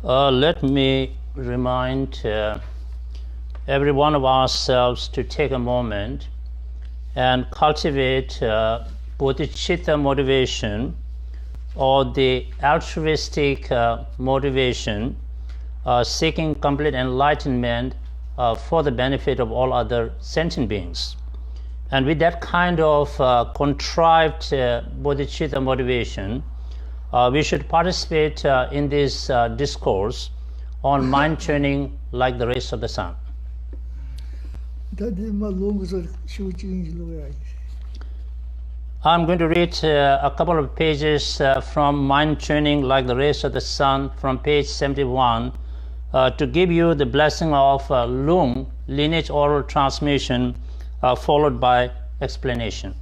Let me remind every one of ourselves to take a moment and cultivate bodhicitta motivation, or the altruistic motivation, seeking complete enlightenment for the benefit of all other sentient beings. And with that kind of contrived bodhicitta motivation, we should participate in this discourse on mind training like the rays of the sun. I'm going to read a couple of pages from Mind Training Like the Rays of the Sun from page 71 to give you the blessing of Lung lineage oral transmission followed by explanation.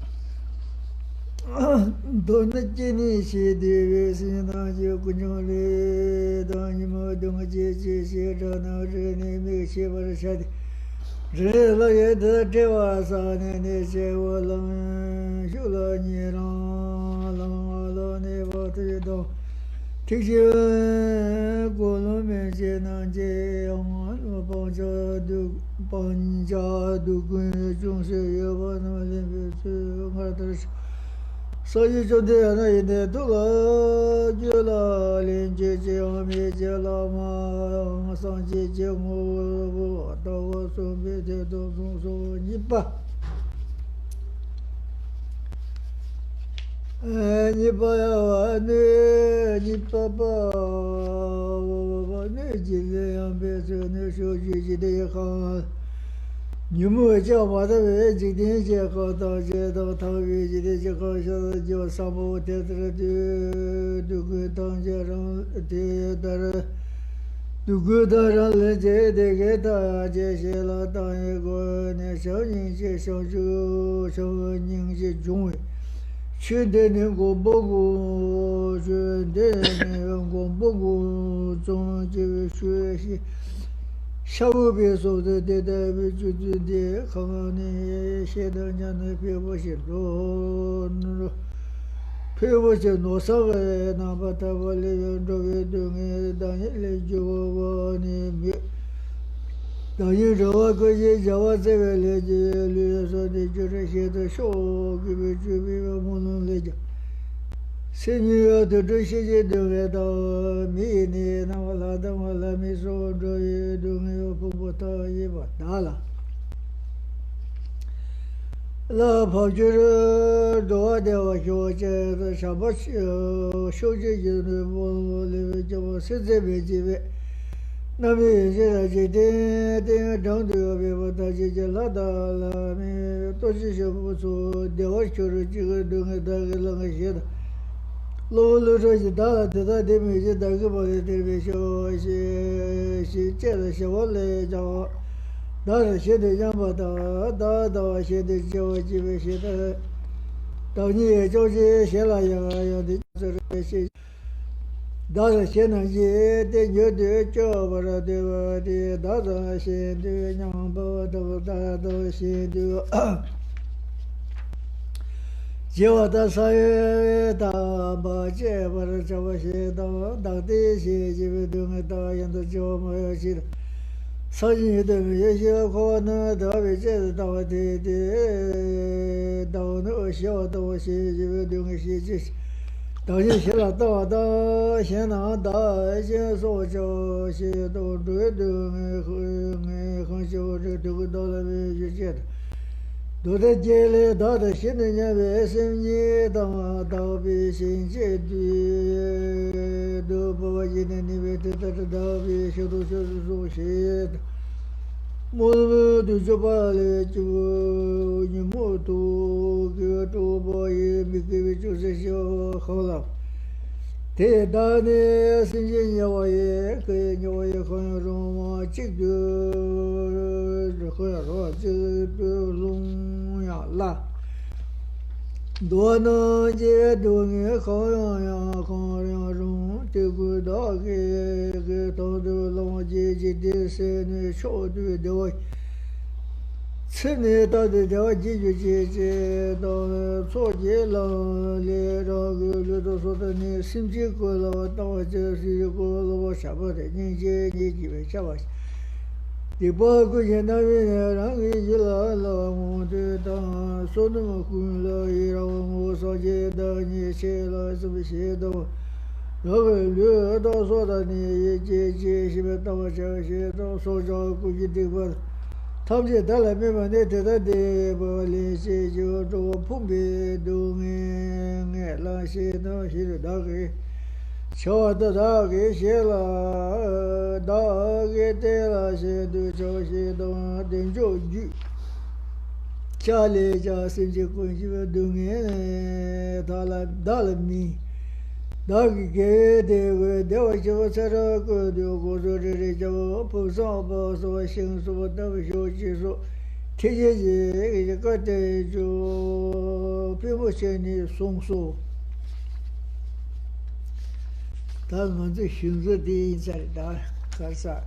Do the jele, do the shinnya, SMG, do be shin, do Bavajin elevated the be should shed. Move to Jabale to Yamoto, give to boy, give it to the show, hold up. Te dane sinje nyawaye ke nyawaye khon ro chik de khon ro je lung ya la do no je do nge khon ya ro te gu da ge to de long je de se ne sho de de Sene da de je da so je la le ra ge do so de ne sim ji ko la da je si ko lo sha ba de ni je ni ji be sha ba de bo ko ye na we ra ge ji la mo de da so ne mo ku la yi ra mo so je da ni che la su bi she do ro ge le da so da ni ye je shi be da ba je she do so ja ku ji de ba Tamje dala me mane te da de bo le se jo do pumbe do nge la se no shi da ge cho da ge she la da ge te la se du cho she do den jo ju cha le ja sin je ko ji do nge dala mi Dhargye dewa jiva sara ko dewa gozo re java po sa pa so shing so dava sho chi so te je je ka te jo pe mo che ni song so ta ngan ze shing ze de in sa da ka sa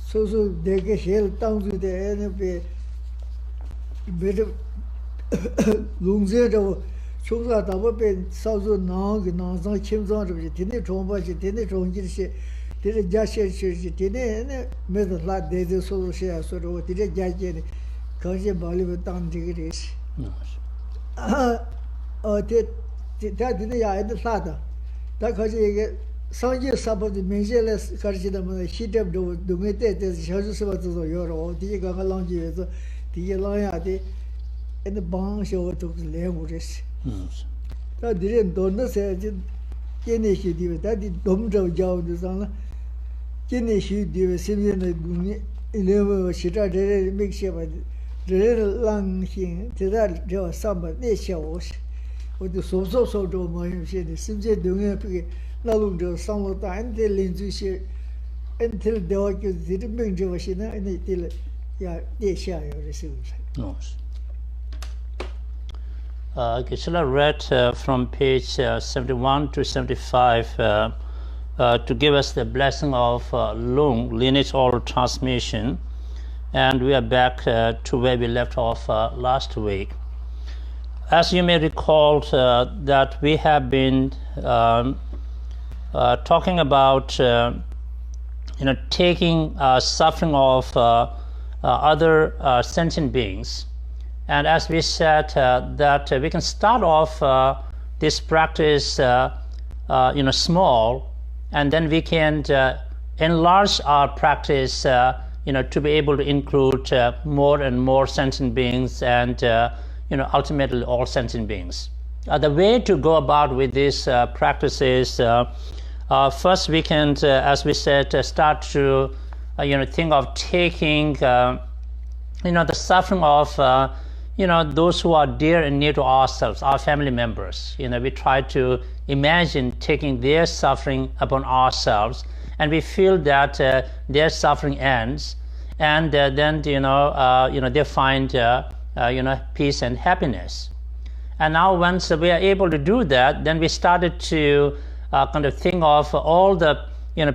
so de ke shel tang zu de ne pe be lung ze de 총사 답변 사주 나게 나서 침정을 되네 총바지 되네 총질시 되네 자셰시 되네 메들라 데데 소소시야 소로 되네 자제네 거기 발리고 땅지기리시 어때 다드네 야에도 사다 다 거기 이게 상지 사버지 mensel에 가르치다 뭐 시접도 동에때 셔주스버도 여러 어디가 갈랑지에서 뒤에 라야데 에 방쇼도 레고레시 다 디렌 돈나 세지 제네시 디베 다디 dom저 자우도 상라 제네시 디베 심연의 눈이 일레버 시다데 믹시바 데레 랑신 데다 저 삼바 네셔오시 어디 소소소도 뭐임시데 심제 동에 그게 나lum저 상로다 안데 렌주시 엔틀 데와게 디르 맹저시나 아니 딜 야 네셔요 레시우스 Geshe read from page 71 to 75 to give us the blessing of Lung, lineage oral transmission, and we are back to where we left off last week. As you may recall, that we have been talking about taking suffering of other sentient beings. And as we said, that we can start off this practice, small, and then we can enlarge our practice, to be able to include more and more sentient beings, and ultimately all sentient beings. The way to go about with this practice is, first we can, as we said, start to, think of taking, the suffering of. Those who are dear and near to ourselves, our family members. We try to imagine taking their suffering upon ourselves, and we feel that their suffering ends, and then they find peace and happiness. And now once we are able to do that, then we started to kind of think of all the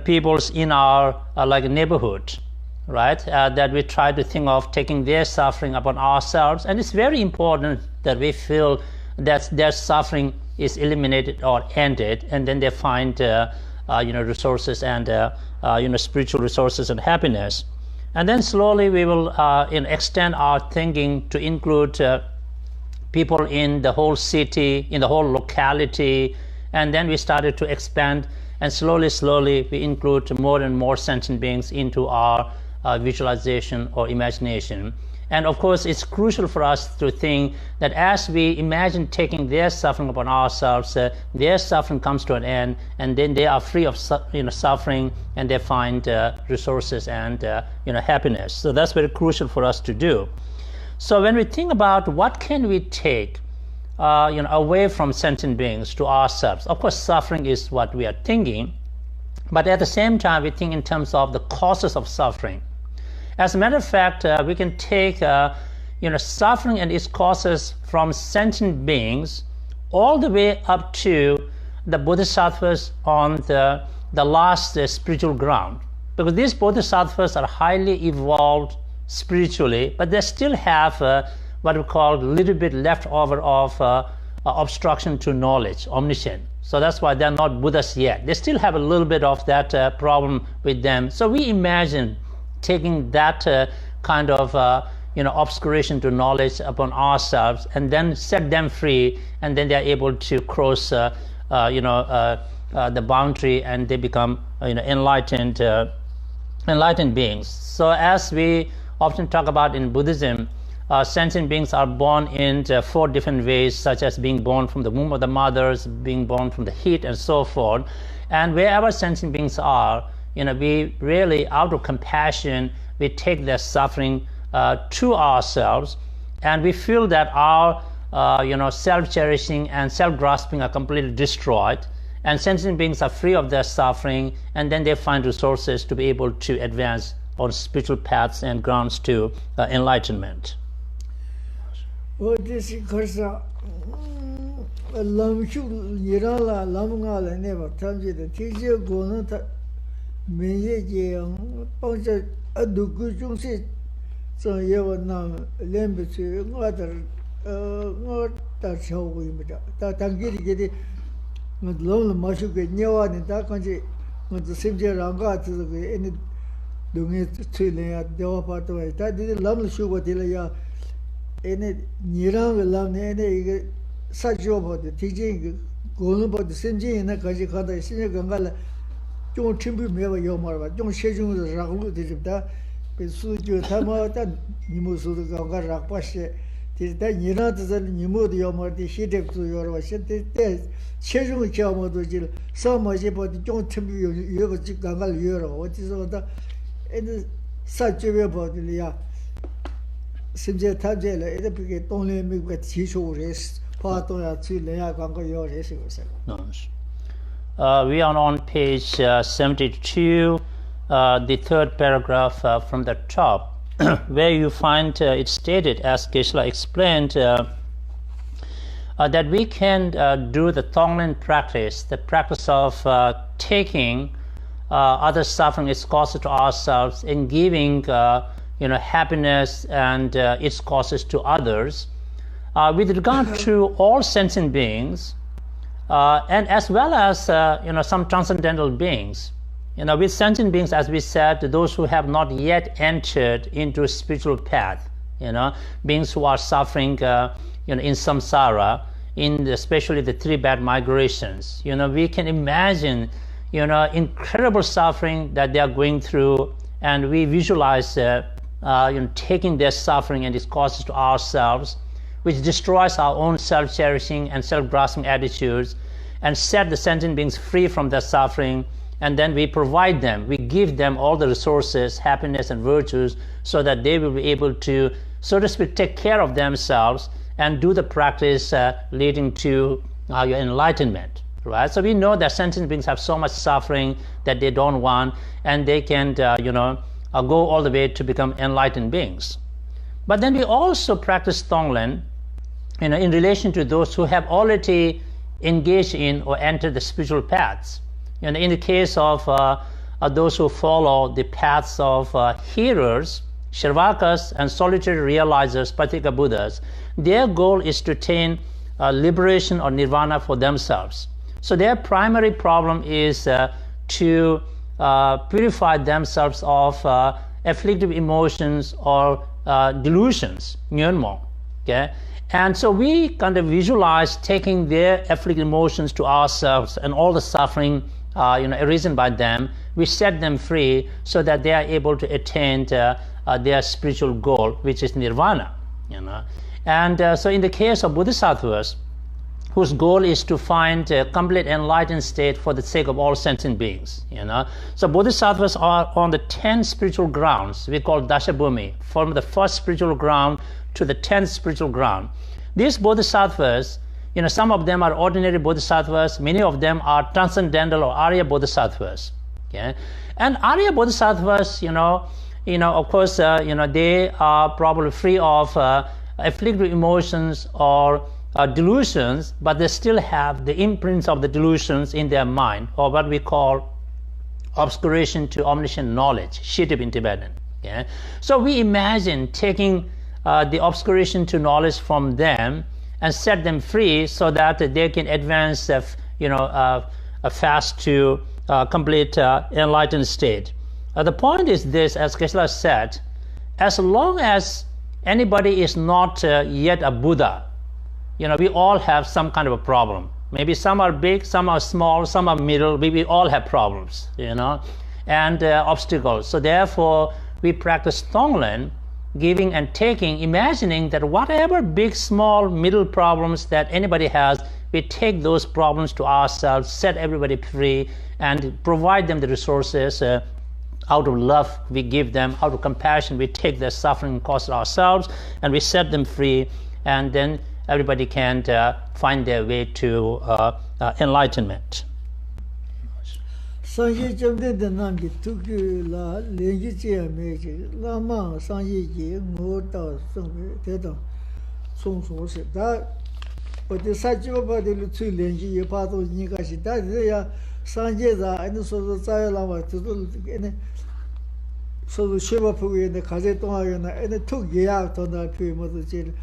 peoples in our neighborhood. Right, that we try to think of taking their suffering upon ourselves, and it's very important that we feel that their suffering is eliminated or ended, and then they find resources and spiritual resources and happiness. And then slowly we will extend our thinking to include people in the whole city, in the whole locality, and then we started to expand, and slowly we include more and more sentient beings into our visualization or imagination. And of course, it's crucial for us to think that as we imagine taking their suffering upon ourselves, their suffering comes to an end, and then they are free of suffering, and they find resources and happiness. So that's very crucial for us to do. So when we think about what can we take away from sentient beings to ourselves, of course, suffering is what we are thinking, but at the same time, we think in terms of the causes of suffering. As a matter of fact, we can take suffering and its causes from sentient beings all the way up to the bodhisattvas on the last spiritual ground. Because these bodhisattvas are highly evolved spiritually, but they still have what we call a little bit left over of obstruction to knowledge, omniscient. So that's why they're not Buddhas yet. They still have a little bit of that problem with them. So we imagine taking that kind of obscuration to knowledge upon ourselves, and then set them free, and then they're able to cross the boundary, and they become enlightened beings. So as we often talk about in Buddhism, sentient beings are born in 4 different ways, such as being born from the womb of the mothers, being born from the heat, and so forth. And wherever sentient beings are, we really, out of compassion, we take their suffering to ourselves, and we feel that our self-cherishing and self-grasping are completely destroyed, and sentient beings are free of their suffering, and then they find resources to be able to advance on spiritual paths and grounds to enlightenment. Well, this is because we are on page 72, the 3rd paragraph from the top, where you find it stated, as Geshe explained, that we can do the Tonglen practice, the practice of taking other suffering, its causes, to ourselves, and giving happiness and its causes to others, with regard to all sentient beings, and as well as some transcendental beings. With sentient beings, as we said, those who have not yet entered into a spiritual path, beings who are suffering in samsara, especially the 3 bad migrations. We can imagine incredible suffering that they are going through, and we visualize taking their suffering and its causes to ourselves, which destroys our own self-cherishing and self-grasping attitudes, and set the sentient beings free from their suffering. And then we provide them, we give them all the resources, happiness and virtues, so that they will be able to, so to speak, take care of themselves and do the practice leading to your enlightenment. Right? So we know that sentient beings have so much suffering that they don't want, and they can go all the way to become enlightened beings. But then we also practice Tonglen in relation to those who have already engaged in or entered the spiritual paths. In the case of those who follow the paths of hearers, Shravakas, and solitary realizers, Patika Buddhas, their goal is to attain liberation or nirvana for themselves. So their primary problem is to purify themselves of afflictive emotions or delusions, nyönmo. Okay? And so we kind of visualize taking their afflictive emotions to ourselves and all the suffering arisen by them, we set them free so that they are able to attain their spiritual goal, which is nirvana. And so in the case of bodhisattvas, whose goal is to find a complete enlightened state for the sake of all sentient beings. So bodhisattvas are on the 10 spiritual grounds we call dashabhumi, from the first spiritual ground to the 10th spiritual ground. These bodhisattvas, some of them are ordinary bodhisattvas, many of them are transcendental or Arya bodhisattvas. Okay? And Arya bodhisattvas, of course, they are probably free of afflictive emotions or delusions, but they still have the imprints of the delusions in their mind, or what we call obscuration to omniscient knowledge, shitib in Tibetan. Okay? So we imagine taking the obscuration to knowledge from them and set them free so that they can advance, fast to complete enlightened state. The point is this, as Geshe said, as long as anybody is not yet a Buddha, we all have some kind of a problem. Maybe some are big, some are small, some are middle. We all have problems, and obstacles. So therefore, we practice Tonglen, giving and taking, imagining that whatever big, small, middle problems that anybody has, we take those problems to ourselves, set everybody free, and provide them the resources. Out of love, we give them. Out of compassion, we take their suffering and cause ourselves, and we set them free, and then everybody can find their way to enlightenment. Sangye jamde de namgi tukyu la lengi jia meji la ma sangye ye ngo da sangwe de da song so se da o de sa ji ba de lu chui lengi ye pa do ni ga shi da de ya sangye da ane so so za ya la ma tu ene so so she ba pu ye ne ka je tong ya na ene tuk ye ya to da pyu mo do je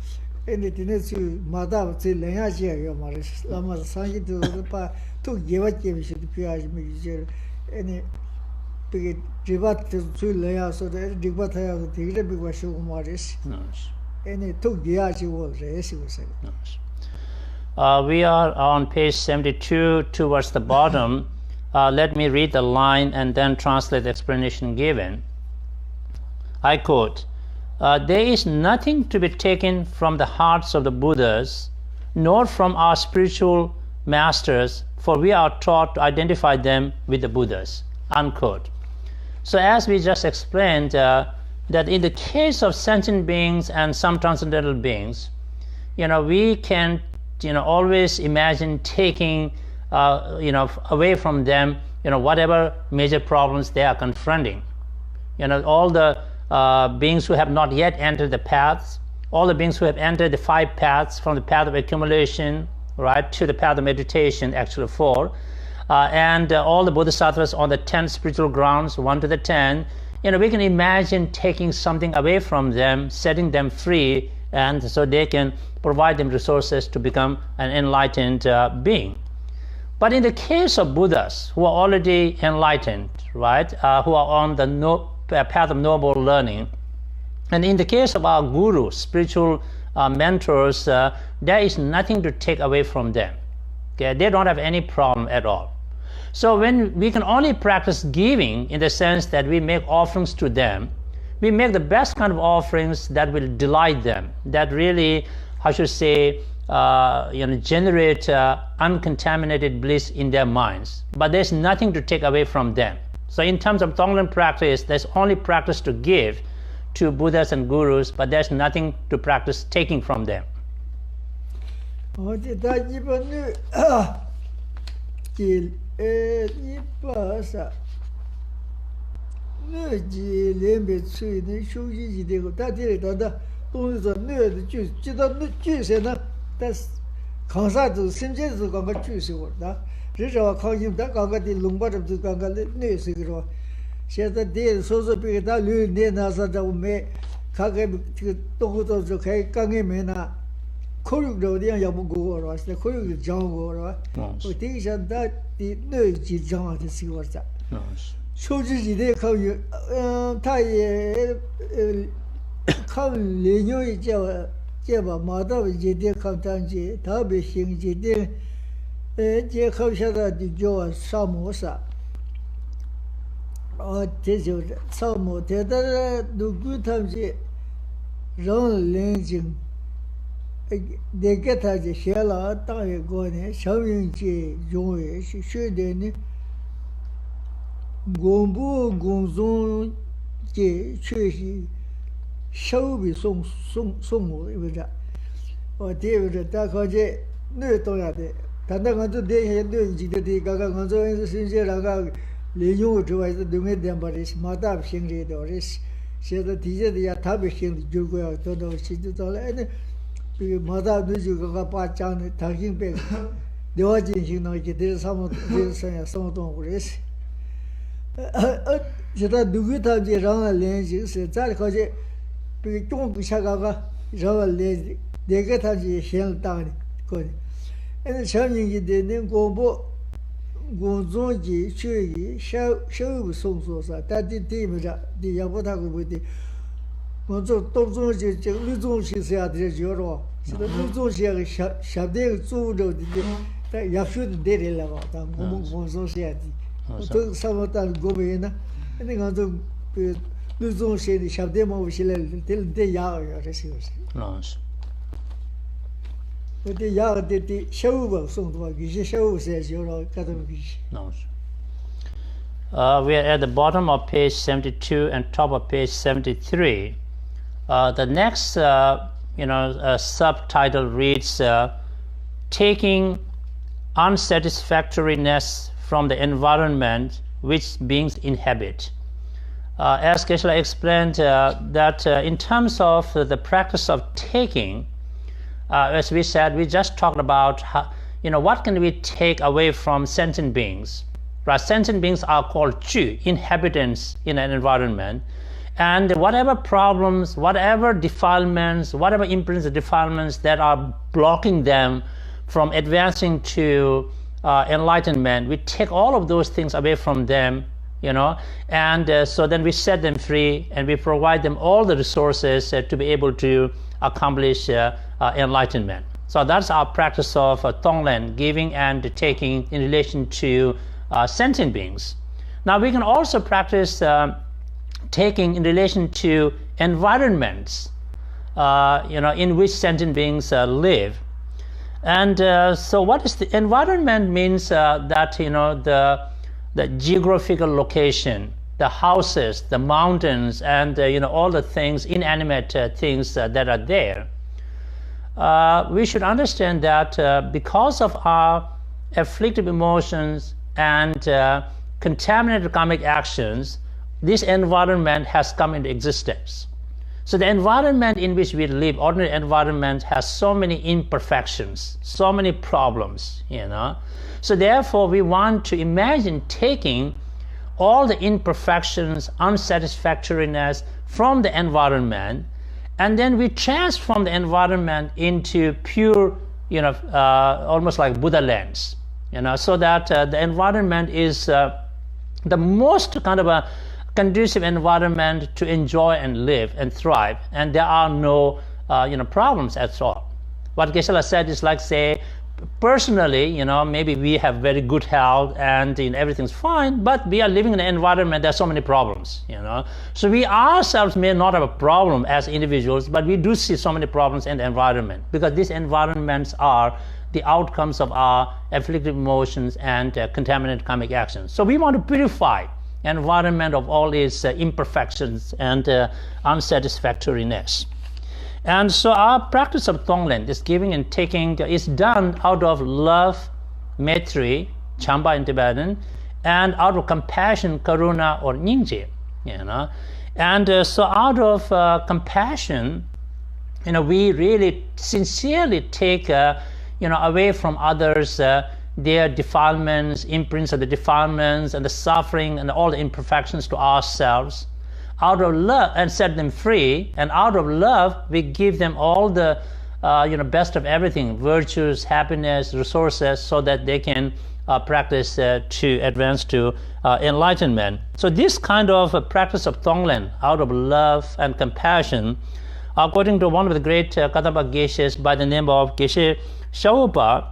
ene dine chu ma da che len ya ji ya ma re la ma sangye do pa tuk ye wa je mi shi pyu ya mi je any big debate to lay out so that debate have the big was maris. Any took the was we are on page 72 towards the bottom. Let me read the line and then translate the explanation given. I quote, there is nothing to be taken from the hearts of the Buddhas, nor from our spiritual masters, for we are taught to identify them with the Buddhas, unquote. So as we just explained, that in the case of sentient beings and some transcendental beings, we can, always imagine taking, away from them, whatever major problems they are confronting. All the beings who have not yet entered the paths, all the beings who have entered the 5 paths, from the path of accumulation, right, to the path of meditation, actually 4, and all the bodhisattvas on the 10 spiritual grounds, 1 to the 10, we can imagine taking something away from them, setting them free, and so they can provide them resources to become an enlightened being. But in the case of Buddhas who are already enlightened, right, who are on the path of noble learning, and in the case of our gurus, spiritual mentors, there is nothing to take away from them. Okay? They don't have any problem at all. So when we can only practice giving, in the sense that we make offerings to them, we make the best kind of offerings that will delight them, that really, I should say, generate uncontaminated bliss in their minds. But there's nothing to take away from them. So in terms of Tonglen practice, there's only practice to give to Buddhas and Gurus, but there's nothing to practice taking from them.现在的说是比他6年那时候没，看看这个动作就开刚刚没那，口语的地方也不过了，是口语讲过了，我第一想他的那几讲的是我讲，手机里的口语，他也看领导一叫吧，马到一点看当节，特别兴一点，这好像的就叫沙漠啥。this is some more. The other good times, run lensing. They get as a shell out, going, showing joy, should then Gombo Gonzon, Churchy, show be some with that. Or David, that no toilet. Tandaganto de doing Gaganzo and the Sincere Leon to us doing them, but it's Madame Shingly or is she the teacher, the establishing the Jugo, Todo, she did all any Madame Dujuga Pachan, talking back. The audience, you know, there's some of race. Je do good of the round lenses, that cause it don't be Shagaga, round lens, they get as a shell down. And the Chinese didn't go Gonzonji, Chui, show songs that did the Yabota with the Gonzo Tonglen, Luzon, she said, the Joro. So the Luzon, she Shabde, Zudo, the Yashud did a lot, and Gonzo Society. Some of them go in, and then on the Luzon, she Shabdemo, she till the Yar receives. But the yard did the show song to Geshe show says you're Catholic. No. We are at the bottom of page 72 and top of page 73. The next, subtitle reads, Taking Unsatisfactoriness from the Environment which Beings Inhabit. As Geshe explained, that in terms of the practice of taking, as we said, we just talked about how, what can we take away from sentient beings. Right? Sentient beings are called Chu, inhabitants in an environment. And whatever problems, whatever defilements, whatever imprints of defilements that are blocking them from advancing to enlightenment, we take all of those things away from them, and so then we set them free and we provide them all the resources to be able to accomplish enlightenment. So that's our practice of Tonglen, giving and taking in relation to sentient beings. Now we can also practice taking in relation to environments, in which sentient beings live. And so what is the environment? Means that the geographical location, the houses, the mountains, and all the things, inanimate things that are there. We should understand that because of our afflictive emotions and contaminated karmic actions, this environment has come into existence. So the environment in which we live, ordinary environment, has so many imperfections, so many problems, So therefore, we want to imagine taking all the imperfections, unsatisfactoriness from the environment, and then we transform the environment into pure, almost like Buddha lands, so that the environment is the most kind of a conducive environment to enjoy and live and thrive, and there are no, problems at all. What Geshe said is like, say, personally, maybe we have very good health and everything's fine, but we are living in an environment, there's so many problems, So we ourselves may not have a problem as individuals, but we do see so many problems in the environment, because these environments are the outcomes of our afflictive emotions and contaminated karmic actions. So we want to purify environment of all its imperfections and unsatisfactoriness. And so our practice of Tonglen, this giving and taking, is done out of love, Maitri, Chamba in Tibetan, and out of compassion, Karuna or Nyingje, And so out of compassion, we really sincerely take, away from others their defilements, imprints of the defilements and the suffering and all the imperfections to ourselves, out of love, and set them free. And out of love, we give them all the best of everything, virtues, happiness, resources, so that they can practice to advance to enlightenment. So this kind of practice of Tonglen, out of love and compassion, according to one of the great Kadamba Geshes by the name of Geshe Shaopa,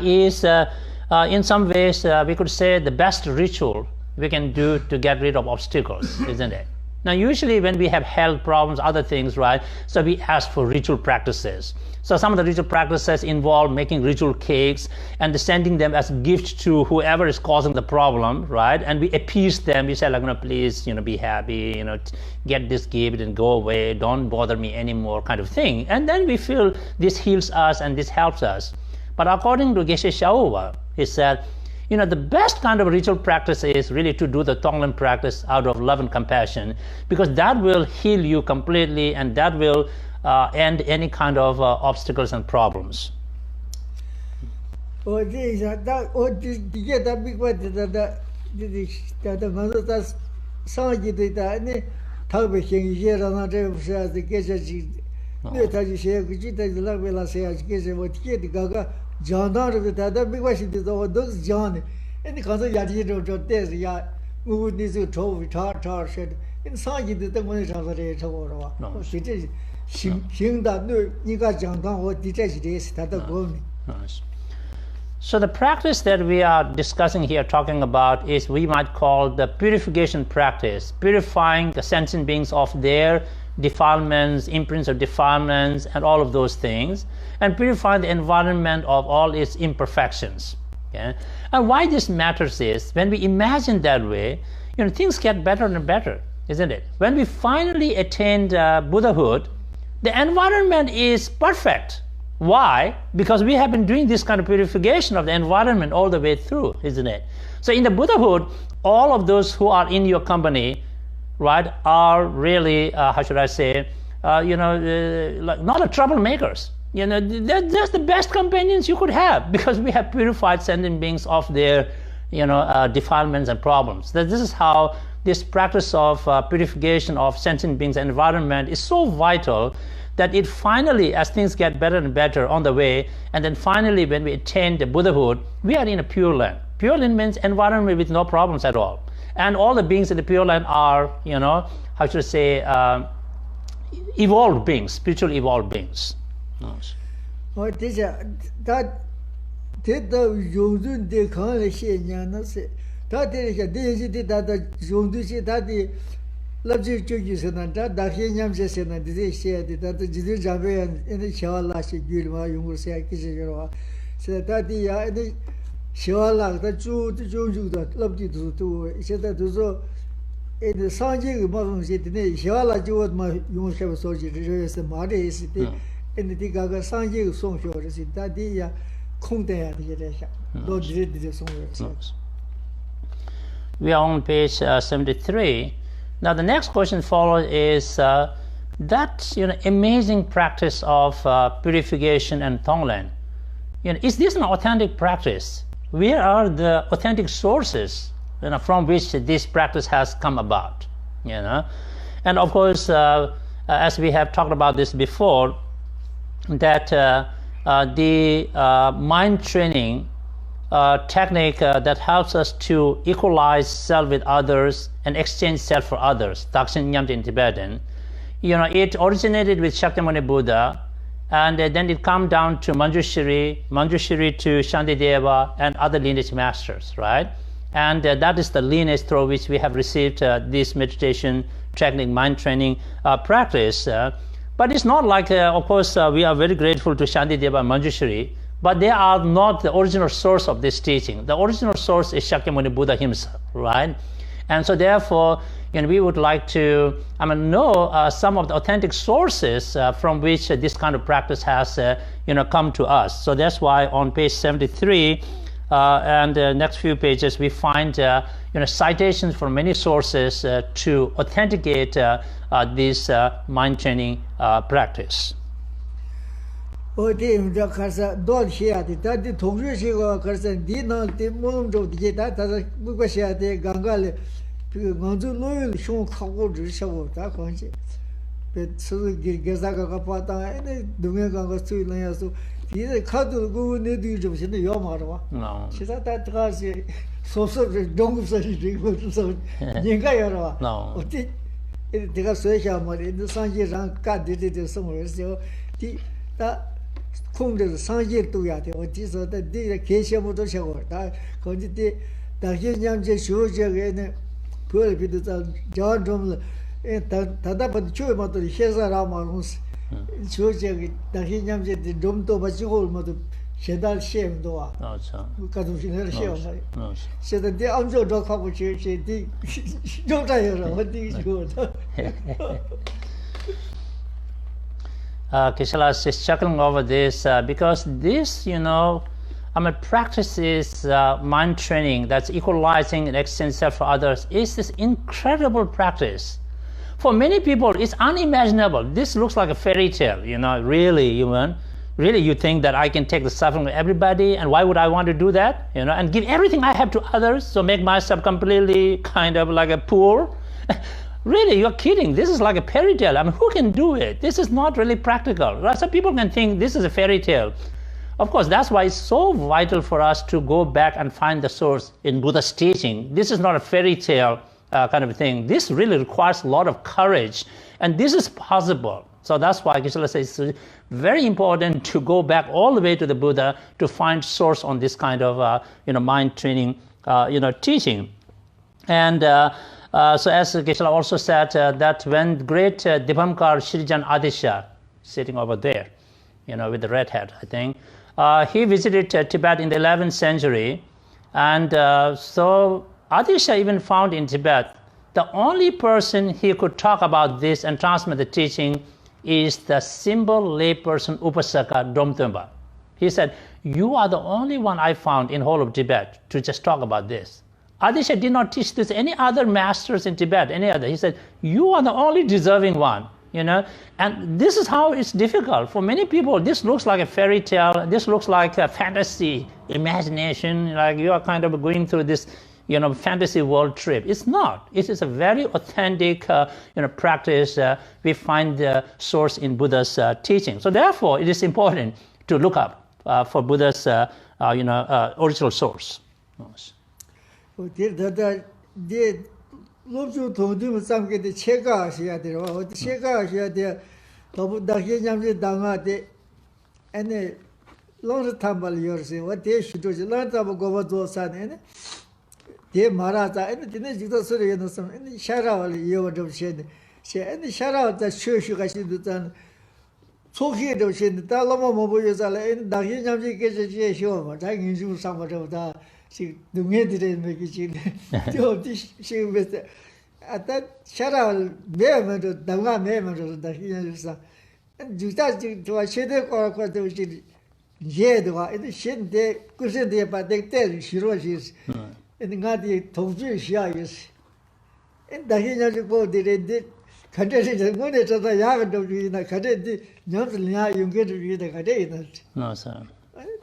is in some ways we could say the best ritual we can do to get rid of obstacles, isn't it? Now, usually when we have health problems, other things, right? So we ask for ritual practices. So some of the ritual practices involve making ritual cakes and sending them as gifts to whoever is causing the problem, right? And we appease them. We say, like, please, be happy, get this gift and go away. Don't bother me anymore, kind of thing. And then we feel this heals us and this helps us. But according to Geshe Phuntsok, he said, the best kind of ritual practice is really to do the Tonglen practice out of love and compassion, because that will heal you completely and that will end any kind of obstacles and problems. So the practice that we are discussing here, talking about, is we might call the purification practice, purifying the sentient beings of their defilements, imprints of defilements, and all of those things, and purify the environment of all its imperfections. Okay? And why this matters is, when we imagine that way, things get better and better, isn't it? When we finally attained Buddhahood, the environment is perfect. Why? Because we have been doing this kind of purification of the environment all the way through, isn't it? So in the Buddhahood, all of those who are in your company, right, are really, how should I say, like not a troublemakers. They're the best companions you could have, because we have purified sentient beings of their, defilements and problems. This is how this practice of purification of sentient beings and environment is so vital, that it finally, as things get better and better on the way, and then finally when we attain the Buddhahood, we are in a pure land. Pure land means environment with no problems at all. And all the beings in the Pure Land are, how should I say, evolved beings, spiritual evolved beings. Nice. We are on page 73. Now the next question follows is that amazing practice of purification and Tonglen. Is this an authentic practice? Where are the authentic sources from which this practice has come about? And of course, as we have talked about this before, that the mind training technique that helps us to equalize self with others and exchange self for others, Dakshin Nyamte in Tibetan, it originated with Shakyamuni Buddha, and then it come down to Manjushri to Shantideva and other lineage masters, right? And that is the lineage through which we have received this meditation technique, mind training practice. But it's not like, of course, we are very grateful to Shantideva and Manjushri, but they are not the original source of this teaching. The original source is Shakyamuni Buddha himself, right? And so therefore, we would like to know some of the authentic sources from which this kind of practice has come to us. So that's why on page 73 and the next few pages we find citations from many sources to authenticate this mind training practice. Dhargye nyamche shuoche pure pidita John Drum Tadapat Chui Matu Hesa Ramarus shuoche Dhargye nyamche the Drum to Bachul Matu Shedal Shem Doa. No, sir. Kadushin Shem. No, sir. Said that the Amzo Dog Habuchi, she don't tire what these good. Geshe is chuckling over this because this, practice is mind training that's equalizing and extending self for others is this incredible practice. For many people, it's unimaginable. This looks like a fairy tale, really, really you think that I can take the suffering of everybody, and why would I want to do that, and give everything I have to others, so make myself completely kind of like a poor? Really, you're kidding. This is like a fairy tale. Who can do it? This is not really practical. Right? Some people can think this is a fairy tale. Of course, that's why it's so vital for us to go back and find the source in Buddha's teaching. This is not a fairy tale kind of thing. This really requires a lot of courage, and this is possible. So that's why Geshe says it's very important to go back all the way to the Buddha to find source on this kind of mind training teaching. And so as Geshe also said that when great Dipamkar Shrijan Adisha, sitting over there, with the red hat, I think, he visited Tibet in the 11th century, and so Adisha even found in Tibet the only person he could talk about this and transmit the teaching is the simple layperson Upasaka Domtumba. He said, "You are the only one I found in whole of Tibet to just talk about this." Adisha did not teach this any other masters in Tibet, any other. He said, "You are the only deserving one." And this is how it's difficult. For many people, this looks like a fairy tale. This looks like a fantasy, imagination, like you are kind of going through this, fantasy world trip. It's not. It is a very authentic, practice. We find the source in Buddha's teaching. So therefore, it is important to look up for Buddha's, original source. Lobju Thubten some get the Cheka Shia, or the Cheka Shia, Dhargye nyamche Danga, and a long tumble yours, what they should do, learn to go to San, de Marata, and the next Suri and some Shara, you would have said, and the Shara that church you guys do done. So here, the Talama Moboyas and Dhargye nyamche gets a show, but I can do some of the. She do me didn't make it. She was at that Shara Merman, Danga Merman, that he understand. And you touch to a shade or what they did. Yedwa, and the shin de couldn't there, but they tell you she was and got the Tonglen Shia. And the Hina go did contented one at the yard of the cadet, Nyanza, you get to read the cadet. No, sir.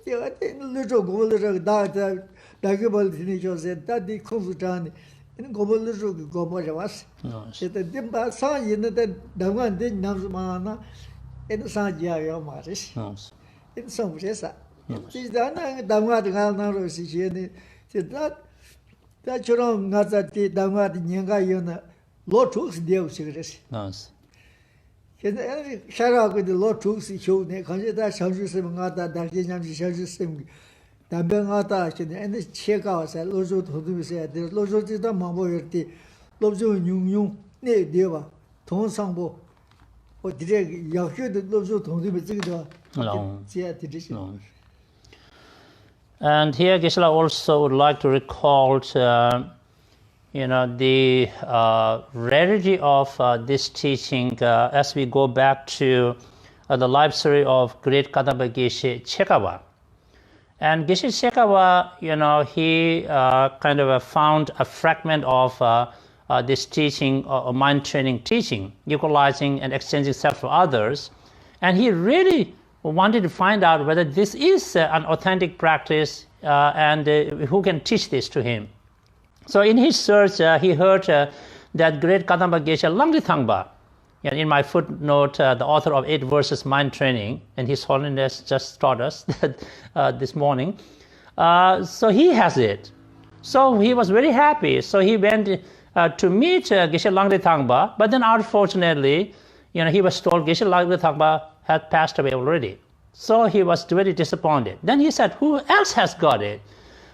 Little gold that. Dagibal Tinicho said that the Konfutan in Gobol Gomojas. Said the Dimba San in the Daman did Namzmana in Sanjaya Maris. In some ways, she's done Damad Galnaro Sicilian. Said that you're on not that the Damad Yanga Yona, Lord Tooks deal cigarettes. Shara with the Lord Tooks showed the consider Shamsumata, Dakian Shamsum. Dambangata and the check out at Lozo to said, there's Lozo to the Mamboyerti, Lozo Yung, Ne Deva, Ton Sambo, or direct Yahu, the Lozo to And here Geshe also would like to recall, the rarity of this teaching as we go back to the life story of great Kadamba Geshe Chekawa. And Geshe Chekawa, he kind of found a fragment of this teaching, mind training teaching, equalizing and exchanging self for others. And he really wanted to find out whether this is an authentic practice and who can teach this to him. So in his search, he heard that great Kadamba Geshe Langri-thangpa. In my footnote, the author of 8 Verses Mind Training, and His Holiness just taught us that this morning. So he has it. So he was very happy. So he went to meet Geshe Langri-thangpa, but then unfortunately, he was told Geshe Langri-thangpa had passed away already. So he was very disappointed. Then he said, who else has got it?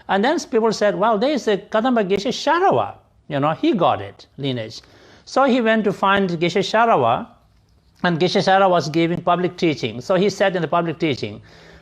And then people said, well, there is a Kadamba Geshe Sharawa, he got it, lineage. So he went to find Geshe Sharawa, and Geshe Sharawa was giving public teaching. So he sat in the public teaching.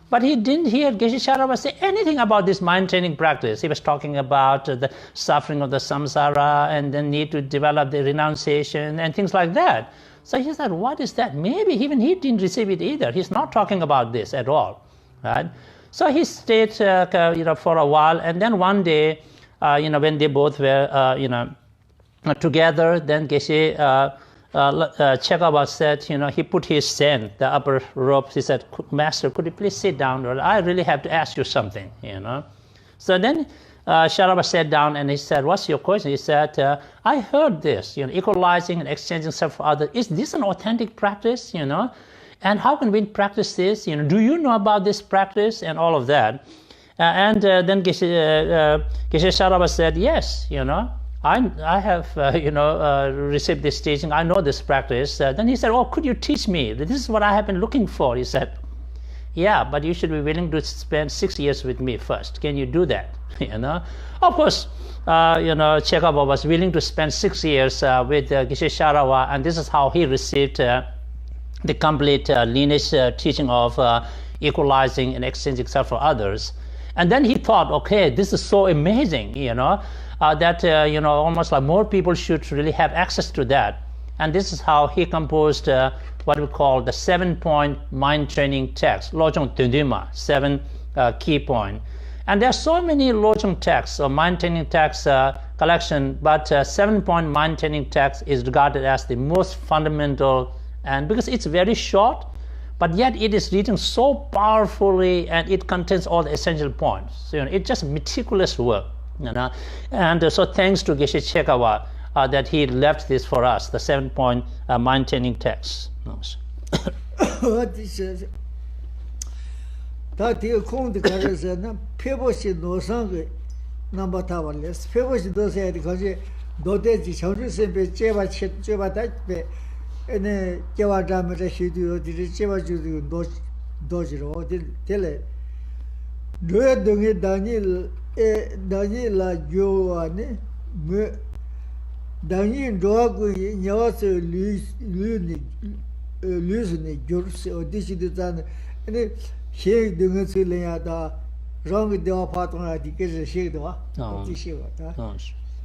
But he didn't hear Geshe Sharawa say anything about this mind training practice. He was talking about the suffering of the samsara and the need to develop the renunciation and things like that. So he said, what is that? Maybe even he didn't receive it either. He's not talking about this at all, right? So he stayed, for a while, and then one day, when they both were, together, then Geshe Chekawa said, he put his sen, the upper rope. He said, Master, could you please sit down? I really have to ask you something, So then Sharawa sat down and he said, what's your question? He said, I heard this, equalizing and exchanging self for others. Is this an authentic practice, And how can we practice this? Do you know about this practice and all of that? And then Geshe Sharawa said, yes, I have, received this teaching. I know this practice. Then he said, oh, could you teach me? This is what I have been looking for. He said, yeah, but you should be willing to spend 6 years with me first. Can you do that? Of course, Chekawa was willing to spend 6 years with Geshe Sharawa, and this is how he received the complete lineage teaching of equalizing and exchanging self for others. And then he thought, okay, this is so amazing, that almost like more people should really have access to that. And this is how he composed what we call the 7-point mind training text, Lojong Tundima, 7 key point. And there are so many Lojong texts or mind training text collection, but 7-point mind training text is regarded as the most fundamental, and because it's very short, but yet it is written so powerfully and it contains all the essential points. So, it's just meticulous work. And so thanks to Geshe Chekawa that he left this for us, the 7-point mind training text. What is it? That you come to Karazana, people should know something. Number Tavales, people should know say because Dote Children Cheva that and Java Dhamma Shidu, Cheva Judu, Dojiro, tell it. Do it, Daniel. Daniela Joane, Daniel Dog, Yasa Lusni, Jurs, or Dishidan, and she doing Sileada, wrong with the partner, the case shade of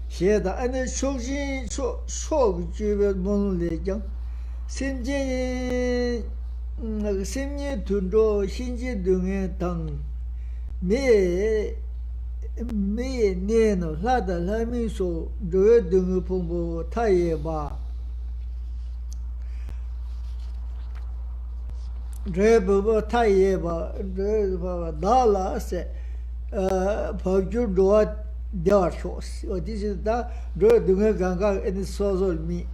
she had and then so Jewel Legion. Sinji Tundo, Shinji doing tongue. Me neno lada lami so do dungu pombo taye ba rebo taye ba dala se pagju do dar shos o this is da do dungu ganga and sozo mi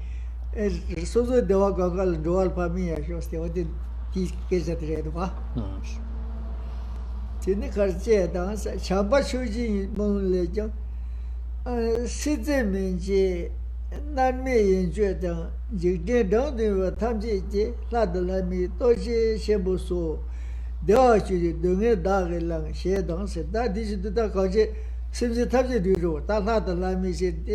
sozo dewa ganga do pa mi ya shos te o de tis kesa tre do ba Tini Karche dance, Chamba Shuji Mon Legion, Siziminji, Nanme in Jordan, Jigde down the Tamji, Ladalami, Toshi Shebuso, Doshi, Dunga Dagelang, She dance, that is the Dakaji, seems the Tamji do, Taladalami said,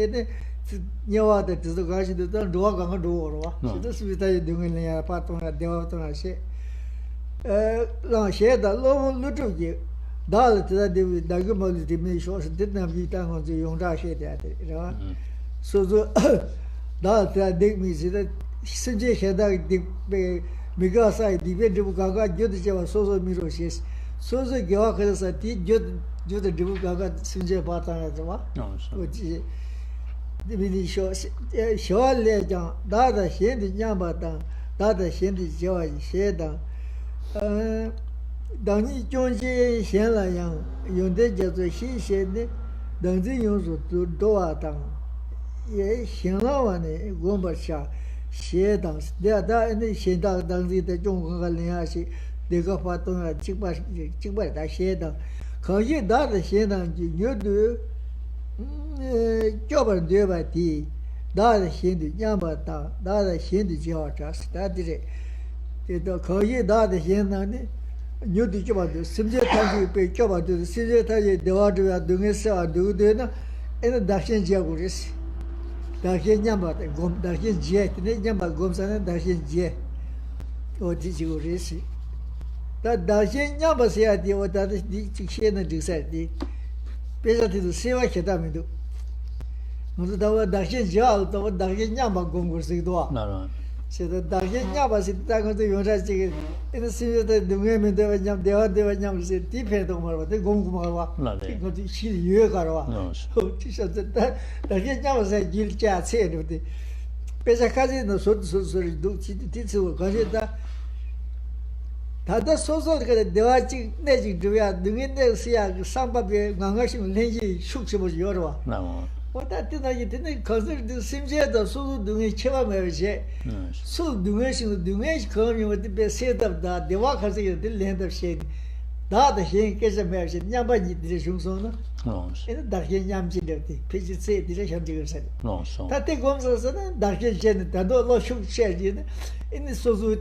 Yawa that is the Gashi, the Doganga do, so this is the Dunga Patona, Devatona She. Long share the low little year. Dollar to that David Dagumol diminished, didn't have you done on the young Rashi at it. So the dollar that dig me that suggestion that because I debated Gaga, Judicial Sozo Mirosis. So the Gawaka at Jud the Dibugaga Sinja Patan at the one, which is diminished. Shaw legend, Dada Shendi Yambatan, Dada Shendi Joy, Shedan. Dani Jonji Shenla Yang, Yonde Jazo Shi Shen, Danzi Yonzu to Doa Tang, Ye Shenlawane, Gomba Sha, She dance. There are any Shenda Danzi the Jonga Liashi, the Gopatona, Chiba, that Sheda. Can you that the Shedan you do? Job and Deva tea, that Shendi Yambata, that Shendi Georgas, that is it. The Koyi that the Shenani. New Dichabadu, Simja Tangi, pay Chabadu, Simja Taji, Devadu, Dungesa, Dudena, and a Dakin Jaguris. Dakin Yamba, Dakin Jet, Yamba Gomsan, Dakin Jet, or Dichurisi. That Dakin Yamba said, that is the Chicken and decided. Basically, to see what Kedamidu. Dakin Jal, Dakin Yamba Gongursi. No. So the Dakin Yaba sit down to Yonasi in the city that the women they were young, said, depend on the Gonguma, because the Chili Yukara. So Dakin Yaba said, Gil Chat said, the Pesakazi no so do Titsu, Gazeta. Tata social that the watching Naji do ya, the window see Samba Gangashi Lenji Shukshi was Yorwa. No. What that didn't consider the same jet of so doing Cheva marriage. So doing coming with the best set of that, the workers in the land of shade. That the Hen case of marriage, Yamba direction sona. No. And that Hen Yam Chidati, Pitch say direction to yourself. No, so. That take comes as a dark Jen, that no shook shed in the so.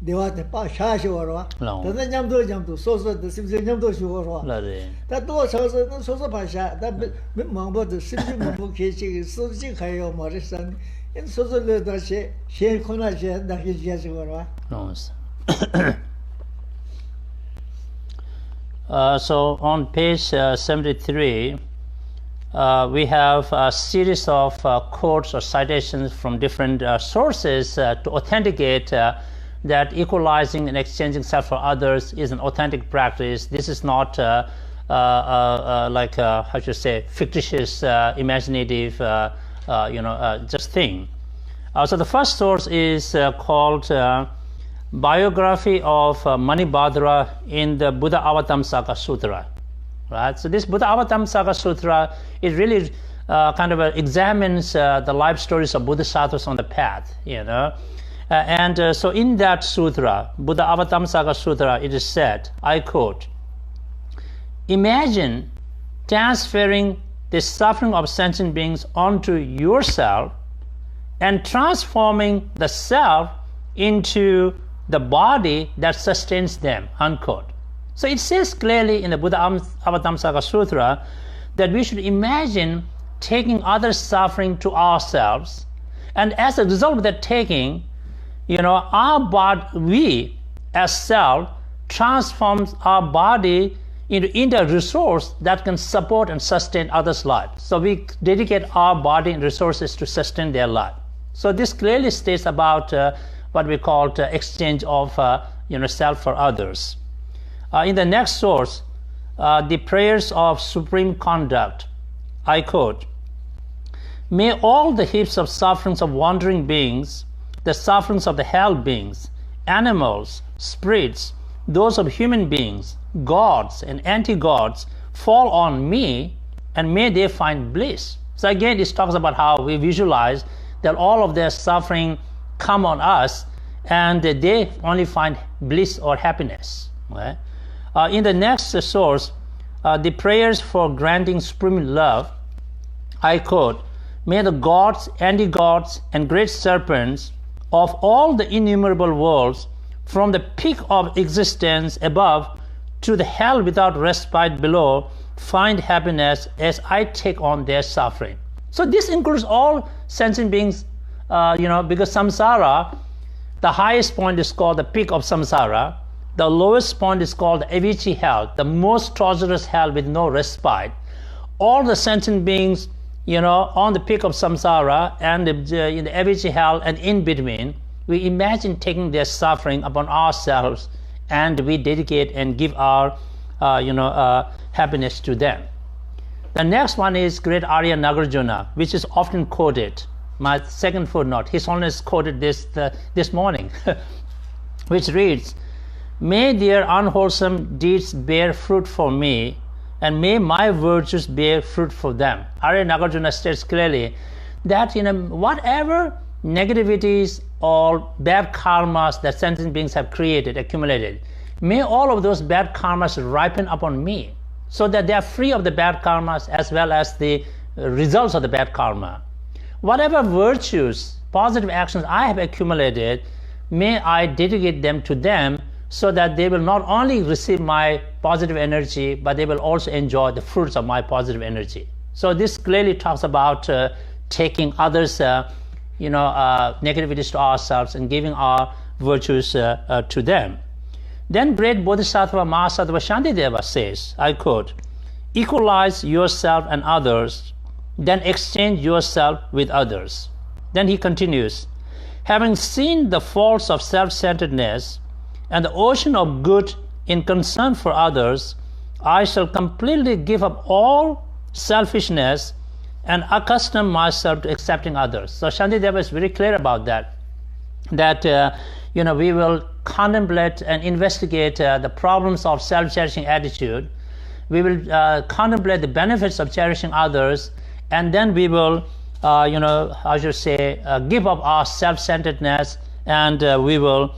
They want the Pasha or the Yam to so the Simpson Yam to Shore. That was also so Pasha, that Mambo the Simpson case is so sick, Hayo Morrison, and so the letter she Kona Jen, that is Yasura. No. So on page 73, we have a series of quotes or citations from different sources to authenticate that equalizing and exchanging self for others is an authentic practice. This is not like how should I say, fictitious, imaginative, just thing. So the first source is called Biography of Manibhadra in the Buddha Avatamsaka Sutra. Right. So this Buddha Avatamsaka Sutra, it really kind of examines the life stories of Bodhisattvas on the path. So in that sutra, Buddha Avatamsaka Sutra, it is said, I quote, imagine transferring the suffering of sentient beings onto yourself and transforming the self into the body that sustains them, unquote. So it says clearly in the Buddha Avatamsaka Sutra that we should imagine taking other suffering to ourselves, and as a result of that taking, our body, we as self, transforms our body into a resource that can support and sustain others' lives. So we dedicate our body and resources to sustain their life. So this clearly states about what we call exchange of self for others. In the next source, the prayers of supreme conduct, I quote, may all the heaps of sufferings of wandering beings, the sufferings of the hell beings, animals, spirits, those of human beings, gods and anti-gods, fall on me, and may they find bliss. So again, this talks about how we visualize that all of their suffering come on us, and they only find bliss or happiness. Right? In the next source, the prayers for granting supreme love, I quote, may the gods, anti-gods, and great serpents of all the innumerable worlds, from the peak of existence above to the hell without respite below, find happiness as I take on their suffering. So this includes all sentient beings, because samsara, the highest point is called the peak of samsara, the lowest point is called the avicii hell, the most torturous hell with no respite. All the sentient beings, on the peak of samsara and in the avicii hell and in between, we imagine taking their suffering upon ourselves, and we dedicate and give our happiness to them. The next one is great Arya Nagarjuna, which is often quoted. My second footnote, His Holiness quoted this morning, which reads, may their unwholesome deeds bear fruit for me, and may my virtues bear fruit for them. Arya Nagarjuna states clearly that whatever negativities or bad karmas that sentient beings have accumulated, may all of those bad karmas ripen upon me, so that they are free of the bad karmas as well as the results of the bad karma. Whatever virtues, positive actions I have accumulated, may I dedicate them to them so that they will not only receive my positive energy, but they will also enjoy the fruits of my positive energy. So this clearly talks about taking others' negativities to ourselves and giving our virtues to them. Then great Bodhisattva Mahasattva Shantideva says, I quote, equalize yourself and others, then exchange yourself with others. Then he continues, having seen the faults of self-centeredness and the ocean of good in concern for others, I shall completely give up all selfishness and accustom myself to accepting others. So Shantideva is very clear about that we will contemplate and investigate the problems of self-cherishing attitude. We will contemplate the benefits of cherishing others, and then we will give up our self-centeredness, and we will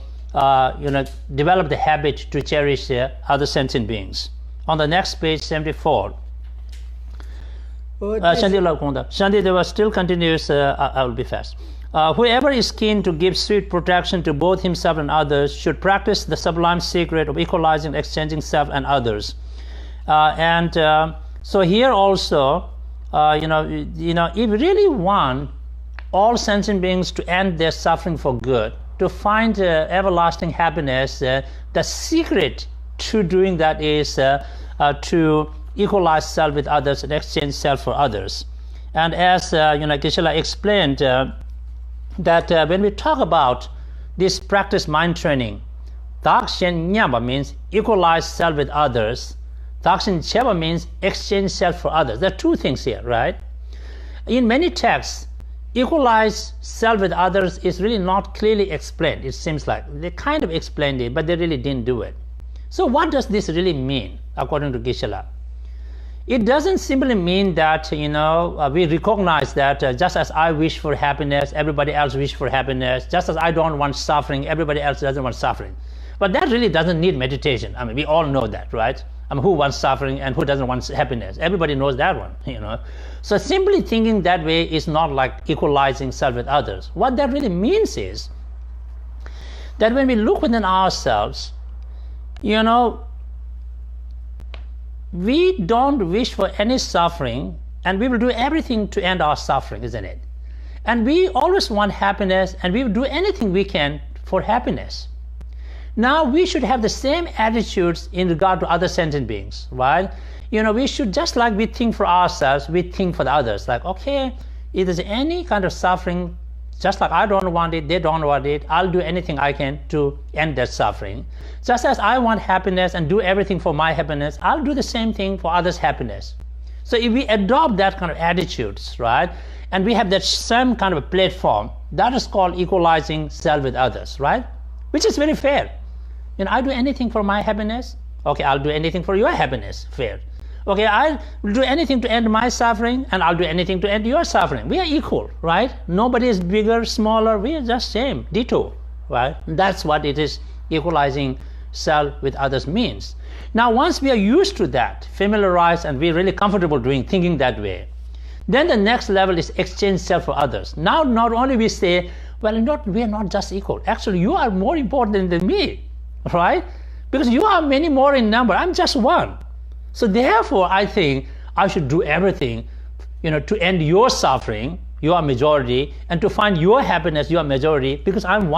develop the habit to cherish other sentient beings. On the next page, 74. Shantideva still continues, I will be fast. Whoever is keen to give sweet protection to both himself and others should practice the sublime secret of equalizing, exchanging self and others. So here also, if we really want all sentient beings to end their suffering for good, to find everlasting happiness, the secret to doing that is to equalize self with others and exchange self for others. And as Geshe explained, that when we talk about this practice mind training, Dakshin Nyamba means equalize self with others. Dakshin Cheba means exchange self for others. There are two things here, right? In many texts, equalize self with others is really not clearly explained. It seems like they kind of explained it, but they really didn't do it. So what does this really mean, according to Geshe? It doesn't simply mean that we recognize that just as I wish for happiness, everybody else wish for happiness. Just as I don't want suffering, everybody else doesn't want suffering. But that really doesn't need meditation. I mean, we all know that, right? I mean, who wants suffering and who doesn't want happiness? Everybody knows that one, So simply thinking that way is not like equalizing self with others. What that really means is that when we look within ourselves, we don't wish for any suffering, and we will do everything to end our suffering, isn't it? And we always want happiness, and we will do anything we can for happiness. Now we should have the same attitudes in regard to other sentient beings, right? We should, just like we think for ourselves, we think for the others. Like, okay, if there's any kind of suffering, just like I don't want it, they don't want it, I'll do anything I can to end that suffering. Just as I want happiness and do everything for my happiness, I'll do the same thing for others' happiness. So if we adopt that kind of attitudes, right, and we have that same kind of a platform, that is called equalizing self with others, right? Which is very fair. I do anything for my happiness, okay, I'll do anything for your happiness, fair. Okay, I'll do anything to end my suffering, and I'll do anything to end your suffering. We are equal, right? Nobody is bigger, smaller, we are just same, ditto, right? That's what it is, equalizing self with others means. Now, once we are used to that, familiarized, and we're really comfortable thinking that way, then the next level is exchange self for others. Now, not only we say, well, we are not just equal. Actually, you are more important than me, right? Because you are many more in number. I'm just one. So therefore, I think I should do everything, to end your suffering, you are majority, and to find your happiness, you are majority, because I'm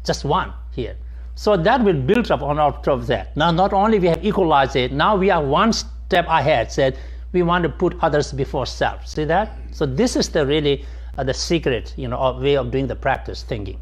just one here. So that will build up on top of that. Now, not only we have equalized it, now we are one step ahead, said we want to put others before self. See that? So this is the secret, of way of doing the practice thinking.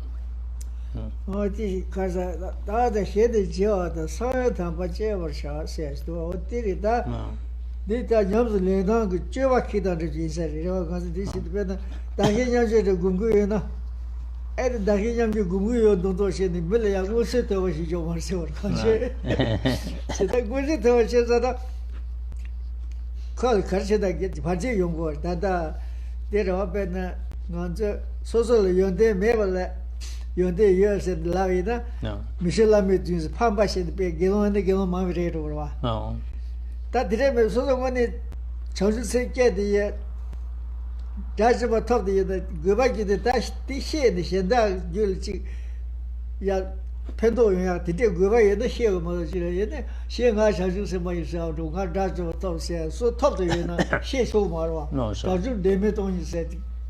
Yonde years and Lavina, Michel Lamit, Pamba said, Gelon, the Gelon Mamma. That didn't so one chosen say, get the That's about top the go back to the dash, the shade, the Shenda, you'll see. Yeah, 偏多人呀，这国外也得写个么子去了，也得写俺上就什么意思啊？就俺这就到写，说他的人呢写书嘛是吧？到时连没东西写，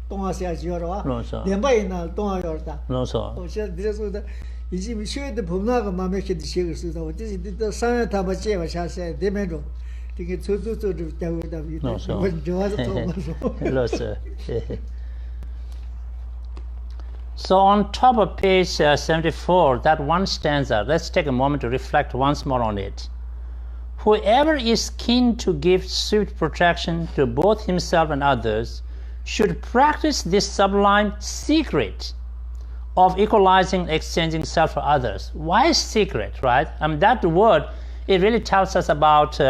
东啊写去了吧？连白呢东啊要的。我现在这说的，以前学的碰那个慢慢写的写个书的，我这是到3月他们写完下写连没中，这个走就单位的，我主要是做嘛说。So on top of page 74, that one stanza, let's take a moment to reflect once more on it. Whoever is keen to give swift protection to both himself and others should practice this sublime secret of equalizing, exchanging self for others. Why secret, right? That word, it really tells us about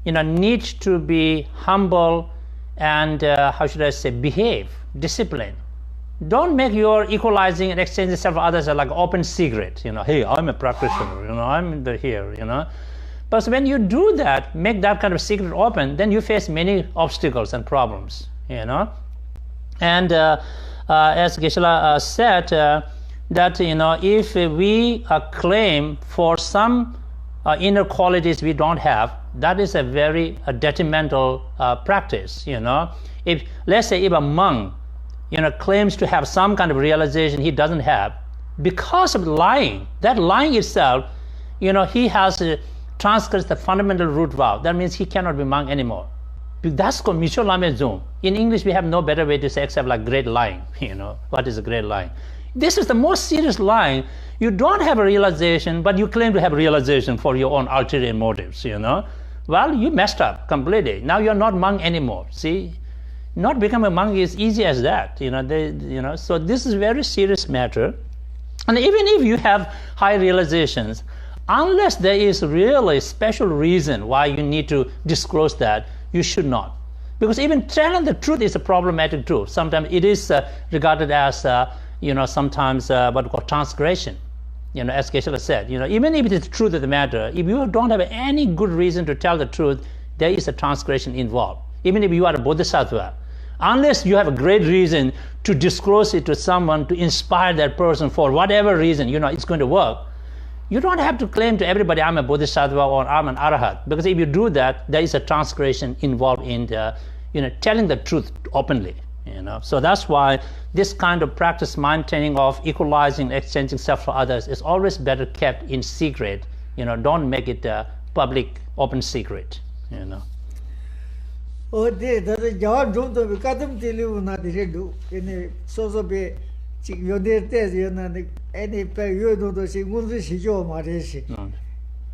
need to be humble and behave, discipline. Don't make your equalizing and exchanging self for others like open secret. Hey, I'm a practitioner. I'm here. But when you do that, make that kind of secret open, then you face many obstacles and problems. And as Geshe said, that if we claim for some inner qualities we don't have, that is a very detrimental practice. If let's say if a monk claims to have some kind of realization he doesn't have, because of lying, that lying itself, he has transgressed the fundamental root vow. That means he cannot be monk anymore. That's called Micho Lame Zoom. In English, we have no better way to say except like great lying. What is a great lying? This is the most serious lying. You don't have a realization, but you claim to have realization for your own ulterior motives. Well, you messed up completely. Now you're not monk anymore. See. Not become a monk is easy as that, So this is a very serious matter, and even if you have high realizations, unless there is really special reason why you need to disclose that, you should not, because even telling the truth is a problematic too. Sometimes it is regarded as sometimes what we call transgression. As Geshe said, even if it is the truth of the matter, if you don't have any good reason to tell the truth, there is a transgression involved. Even if you are a bodhisattva, unless you have a great reason to disclose it to someone to inspire that person for whatever reason, it's going to work, you don't have to claim to everybody I'm a bodhisattva or I'm an arahat, because if you do that, there is a transgression involved in telling the truth openly. So that's why this kind of practice, maintaining of equalizing, exchanging self for others, is always better kept in secret. Don't make it a public, open secret. Oh, that John don't be Kadam Tilu not the do any so be your dear test, any pay you do the sing would see your marriage. It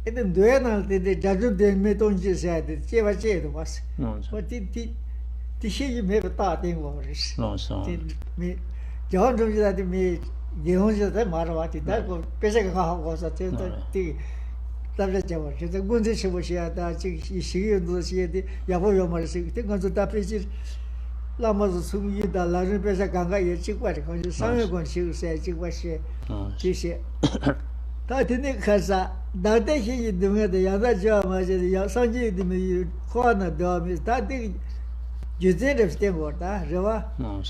didn't do any the judge de Metonji said, the Cheva was. What did the she may have thought in words? No, so. John told you that me, the owners of the Marawati, that was basically how was a tea. She's a good issue. She had that she the Yavoyo Marsi, think on the tapestry. Lamas Sumi, the Latin Pesa Ganga, Chiquat, on the summer when she said she was she said. Tatinik has a that day he doing the other job as the Sanji, the corner dog is that thing. You did have stay water, River? No.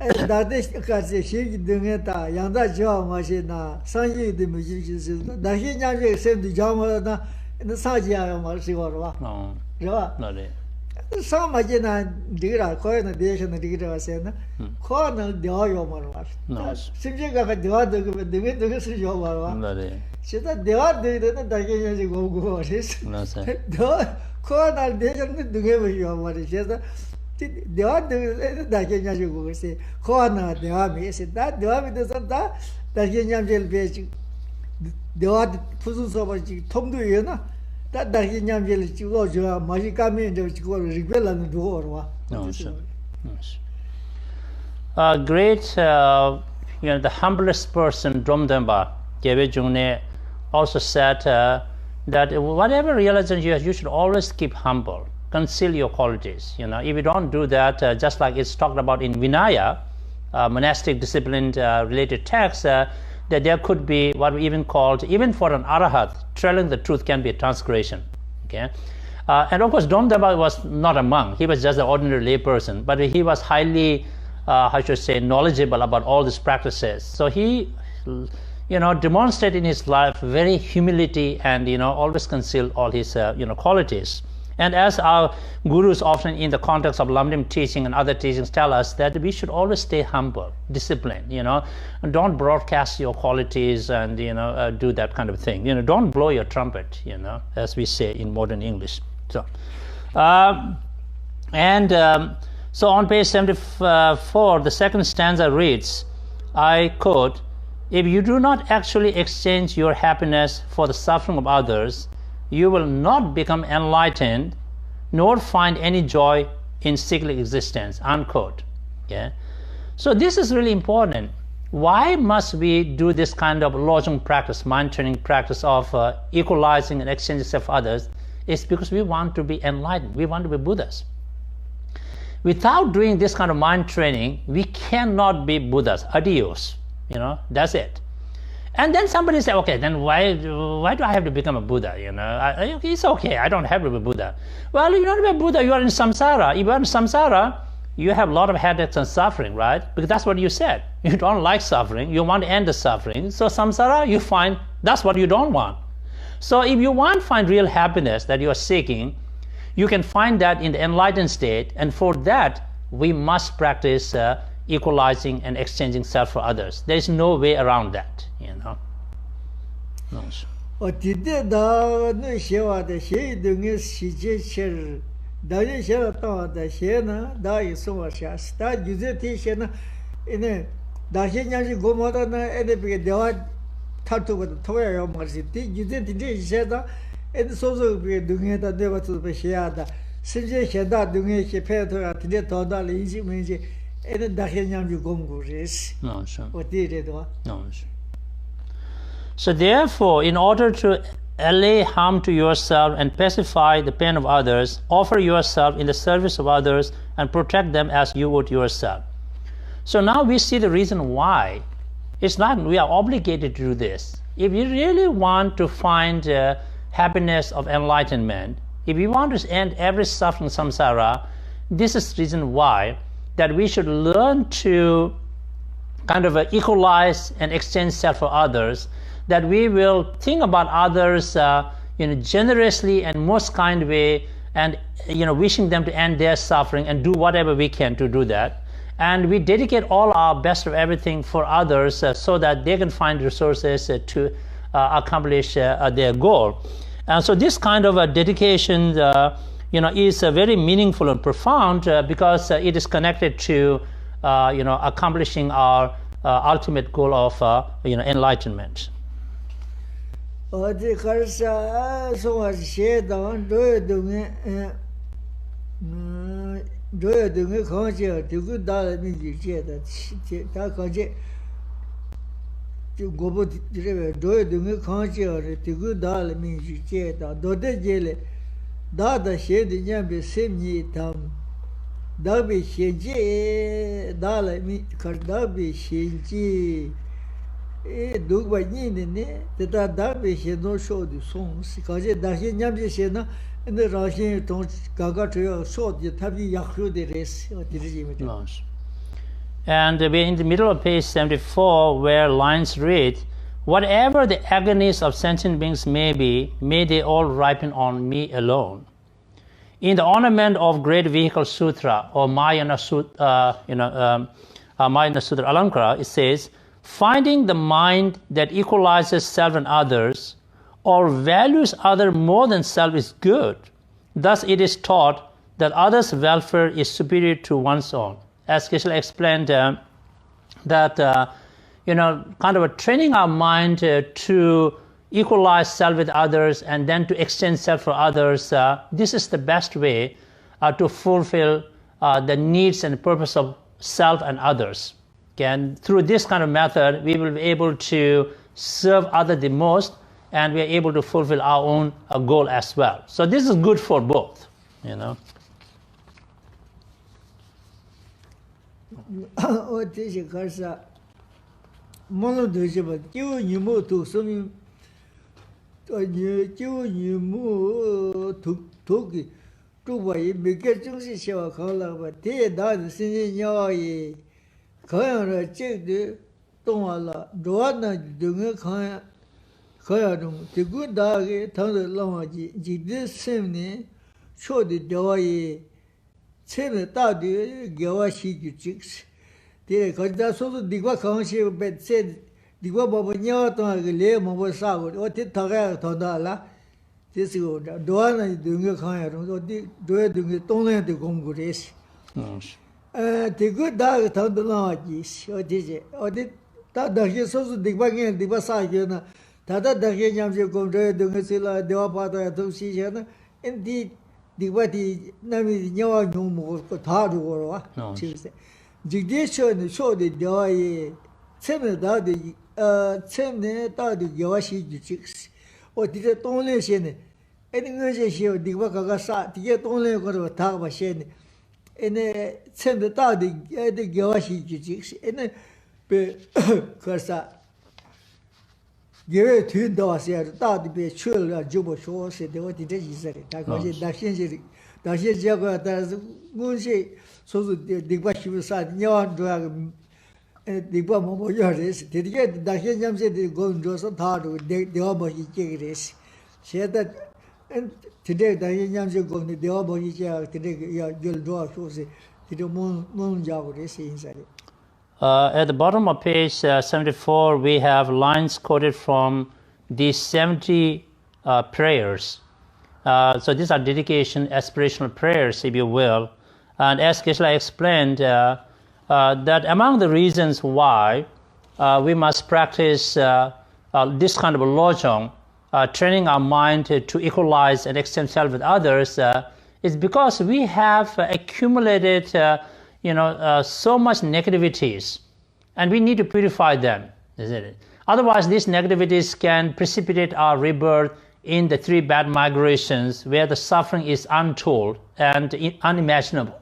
That is because she doing it, Yanda Joe Machina, Sanji the musicians, the Hinya sent the Jama in the Sajia Marsiwa. No, some Magina Dira, Coin, the Asian Dira Sena, Cornel the Oyo Marwas. No, simply got the other with the window to see your Marwa. She said the other day that I can go. The Cornel didn't give you what it is. The other that you go say, corner the army said that the army doesn't that Kenya will be the odd Pusus of Tom do you know that Kenya will go to Majikami and go rebel and do or great, the humblest person, Dromdamba, June, also said that whatever realization you have, you should always keep humble. Conceal your qualities. If you don't do that, just like it's talked about in Vinaya, monastic discipline related texts, that there could be what we even called, even for an arahat, telling the truth can be a transgression. Okay, and of course, Domdamba was not a monk; he was just an ordinary layperson, but he was highly, knowledgeable about all these practices. So he, demonstrate in his life very humility and, always conceal all his, qualities. And as our gurus often in the context of Lamrim teaching and other teachings tell us that we should always stay humble, disciplined, and don't broadcast your qualities and, do that kind of thing. Don't blow your trumpet, as we say in modern English. So, so on page 74, the second stanza reads, I quote, "If you do not actually exchange your happiness for the suffering of others, you will not become enlightened, nor find any joy in cyclic existence," unquote. Okay? So this is really important. Why must we do this kind of lojong practice, mind training practice of equalizing and exchanging self for others? It's because we want to be enlightened. We want to be Buddhas. Without doing this kind of mind training, we cannot be Buddhas. Adios. That's it. And then somebody say, okay, then why do I have to become a Buddha? It's okay, I don't have to be Buddha. Well, you're not a Buddha, you are in samsara. If you are in samsara, you have a lot of headaches and suffering, right? Because that's what you said. You don't like suffering, you want to end the suffering. So samsara, you find that's what you don't want. So if you want to find real happiness that you are seeking, you can find that in the enlightened state, and for that, we must practice equalizing and exchanging self for others. There is no way around that, No. So therefore, in order to allay harm to yourself and pacify the pain of others, offer yourself in the service of others and protect them as you would yourself. So now we see the reason why. It's not we are obligated to do this. If you really want to find happiness of enlightenment, if you want to end every suffering samsara, this is the reason why that we should learn to kind of equalize and exchange self for others, that we will think about others generously and most kind way, and wishing them to end their suffering and do whatever we can to do that. And we dedicate all our best of everything for others so that they can find resources to accomplish their goal. And so this kind of a dedication is very meaningful and profound because it is connected to accomplishing our ultimate goal of enlightenment. And we're in the middle of page 74 where lines read, "Whatever the agonies of sentient beings may be, may they all ripen on me alone." In the ornament of Great Vehicle Sutra or Mahayana Sutra, Mahayana Sutra Alankara, it says, "Finding the mind that equalizes self and others, or values other more than self is good. Thus it is taught that others' welfare is superior to one's own." As Geshe explained, that kind of training our mind to equalize self with others and then to exchange self for others, this is the best way to fulfill the needs and purpose of self and others. Okay? And through this kind of method, we will be able to serve others the most, and we are able to fulfill our own goal as well. So this is good for both, 동화라 로아나 등의 가야동 대구다게 당의 라마지 지드 셈네 초디 대화에 체는 다디 개와시 규칙스 데 거기다 소도 디과 강시 베세 디과 바보냐 또하게 레 뭐고 사고 어디 타가 더다라 됐고 도와나 등의 가야동 어디 도에 등의 동네한테 공부레스 대구다 당의 라마지 어디 다 다시 소소 디과게 디과 사게나 다다 다게 냠제 공도에 등의 실라 대화 받아야 도시잖아 인디 디바디 나미 녀와 농모 다 두고와 지세 지게셔는 쇼데 대화에 셈다디 셈네 다디 여와시 지직스 어디에 동네시네 에능어제시오 디바가가 사 디게 동네 거로 다 바시네 에네 셈데 다디 에디 여와시 지직스 에네 베 거사 예외 뒤인다와서 다디베 출을 주고 쇼세 되어디 되지서리 다 거기 다신지 다시 지역과 다서 문시 소소 디바시부사 녀한 조야 디바 뭐여레스 되게 다시 잠세디 고운조서 다도 대어버기 깨그레스 세다 되게 다시 잠세 고운데 대어버기 깨 되게 야 결도아 쇼세 되게 문 자고레스 인사리 At the bottom of page 74, we have lines quoted from these 70 prayers. So these are dedication, aspirational prayers, if you will. And as Geshe explained, that among the reasons why we must practice this kind of a lojong, training our mind to equalize and extend self with others, is because we have accumulated so much negativities, and we need to purify them, isn't it? Otherwise, these negativities can precipitate our rebirth in the 3 bad migrations where the suffering is untold and unimaginable.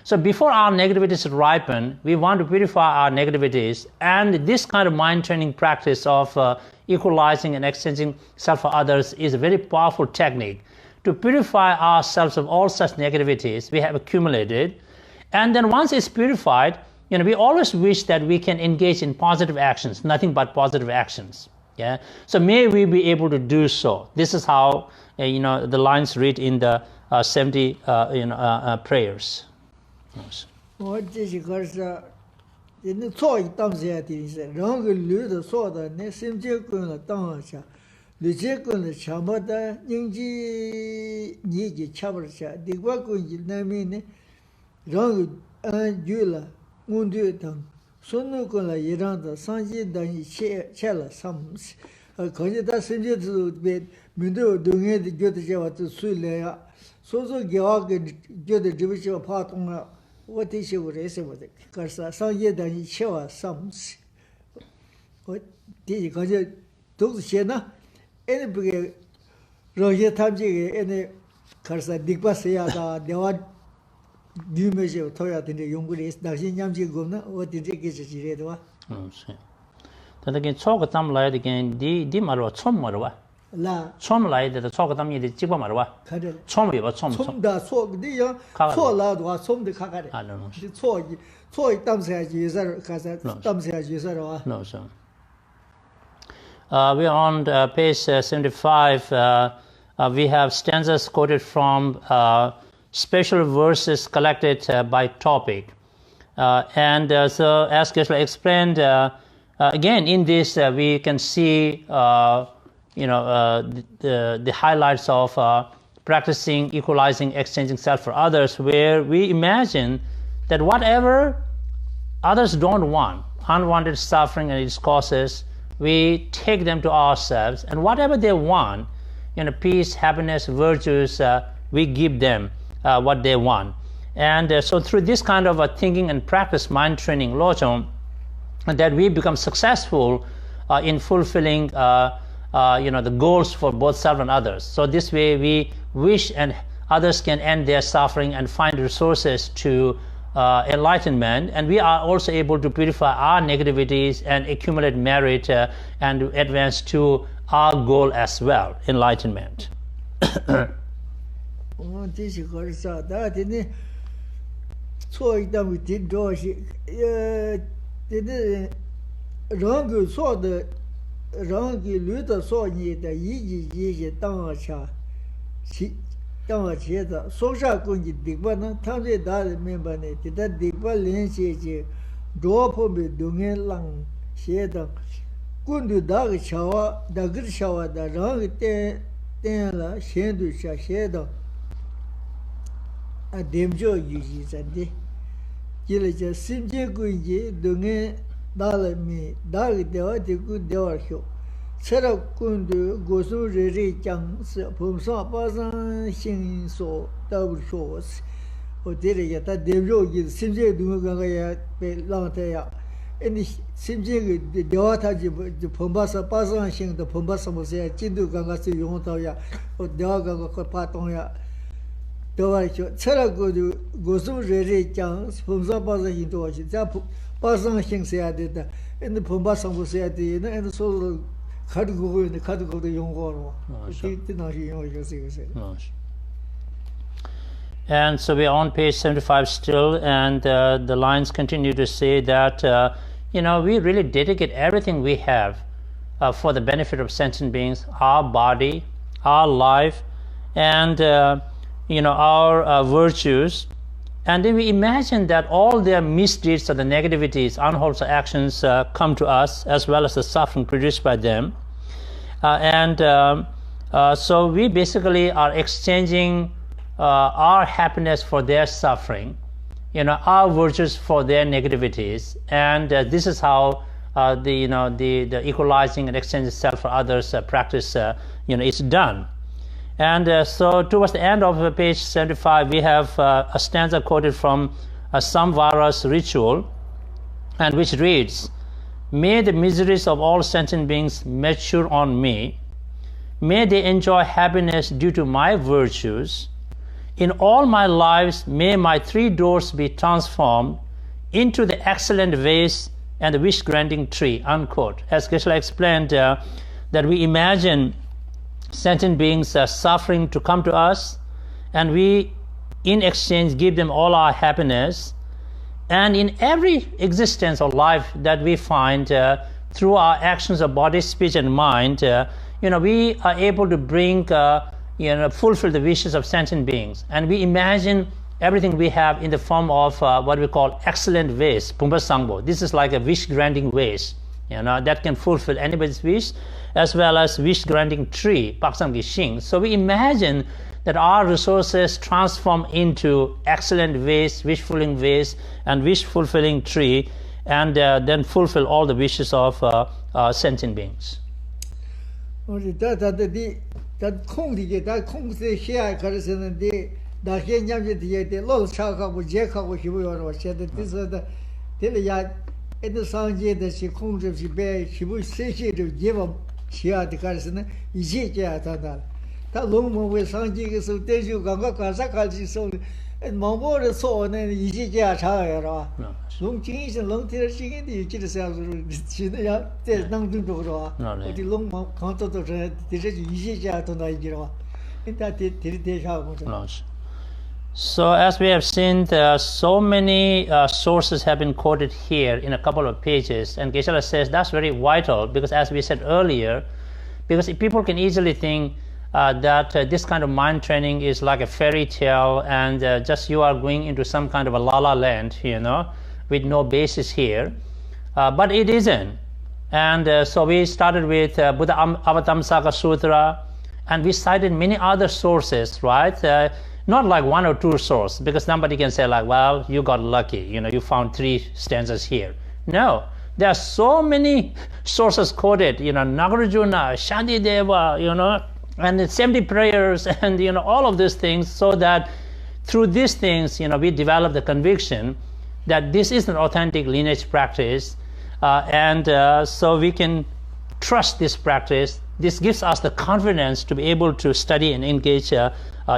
So before our negativities ripen, we want to purify our negativities, and this kind of mind training practice of equalizing and exchanging self for others is a very powerful technique to purify ourselves of all such negativities we have accumulated. And then once it's purified, we always wish that we can engage in positive actions, nothing but positive actions. Yeah. So may we be able to do so. This is how the lines read in the 70 prayers. Yes. rāng yu la ngun du tang sunu kun la yirang da sanji dangi che la sam kanji da sanji tu be mindu dungi di gyo de jewa tu sui le ya so so gyawa ge gyo de jibi che pa tong la wo ti shi wo re se wo de karsa sanji dangi che wa sam wo ti kanji duk she na ene bge roje tam ji ge ene karsa dikpa se ya da dewa 뉴메시오 토야든지 용구리 다시 냠지 겁나 어디지 계시지래 도와 근데 초가 담라야 되긴 디 말로 처음 말와 라 처음 라야 돼 초가 담이 찍어 말와 가래 처음이 봐 처음다 소디야 소라도 와 처음도 가가래 초 담세야지 예서 가서 담세야지 예서와 no so we are on page 75 we have stanzas quoted from special verses collected by topic. So as Geshe explained, again in this we can see the highlights of practicing, equalizing, exchanging self for others, where we imagine that whatever others don't want, unwanted suffering and its causes, we take them to ourselves, and whatever they want, peace, happiness, virtues, we give them what they want. And so through this kind of thinking and practice, mind training, lojong, that we become successful in fulfilling the goals for both self and others. So this way we wish and others can end their suffering and find resources to enlightenment, and we are also able to purify our negativities and accumulate merit and advance to our goal as well, enlightenment. this is good. So that in so it did do she did rangi so de rangi lu de so ni de yi dang cha chi dang che da so sha gun ji de ba na ta de da me ba ne de da de ba len che je do po be du nge lang che da gun du da ge cha wa da ge cha wa da rangi te la shen du cha che da a dem jo yi ji za de ji le je sim je gun ji du nge da le mi da ge de wa de gu de wa hyo Chera kundu gosu re jang se pumsa pasan xin so dabu shos. O dire ya ta devro gi simje du ga ya pe lang te ya. Eni simje gi dewa ta ji pumba sa pasan xin de pumba sa mo se jin du ga se yong ta ya. O dewa ga ko pa tong ya. Dewa cho chera kundu gosu re jang pumsa pasan xin do ji ja pasan xin se ya de da. Eni pumba sa mo se ya de na eni so And so we're on page 75 still, and the lines continue to say that, we really dedicate everything we have for the benefit of sentient beings, our body, our life, and, our virtues. And then we imagine that all their misdeeds or the negativities, unwholesome actions come to us, as well as the suffering produced by them. So we basically are exchanging our happiness for their suffering, our virtues for their negativities. And this is how the equalizing and exchanging self for others practice is done. And so towards the end of page 75, we have a stanza quoted from Samvara's ritual, and which reads, "May the miseries of all sentient beings mature on me. May they enjoy happiness due to my virtues. In all my lives, may my three doors be transformed into the excellent vase and the wish-granting tree," unquote. As Geshe explained, that we imagine sentient beings suffering to come to us, and we in exchange give them all our happiness. And in every existence or life that we find through our actions of body, speech, and mind, we are able to bring fulfill the wishes of sentient beings. And we imagine everything we have in the form of what we call excellent vase, Pumba Sangbo. This is like a wish granting vase, that can fulfill anybody's wish, as well as wish granting tree, Paksam Gishing. So we imagine that our resources transform into excellent vase, wish fulfilling vase, and wish fulfilling tree, and then fulfill all the wishes of sentient beings. Ta long mo we sang ji ge so te ju ga ga ka sa ka ji so mo bo de so ne yi ji ja cha ya ra long jing yi long te shi ge de ji de sa su ji de ya te nang du do ro o di long mo kan to to de de ji yi ji ja to na ji ro ta te te sha mo. So as we have seen, so many sources have been quoted here in a couple of pages, and Geshe says that's very vital, because as we said earlier, because people can easily think that this kind of mind training is like a fairy tale, and just you are going into some kind of a la-la land, with no basis here. But it isn't. And so we started with Buddha Avatamsaka Sutra, and we cited many other sources, right? Not like one or two sources, because somebody can say like, well, you got lucky, you found 3 stanzas here. No, there are so many sources quoted, Nagarjuna, Shantideva, and 70 prayers, and all of these things, so that through these things, we develop the conviction that this is an authentic lineage practice, and so we can trust this practice. This gives us the confidence to be able to study and engage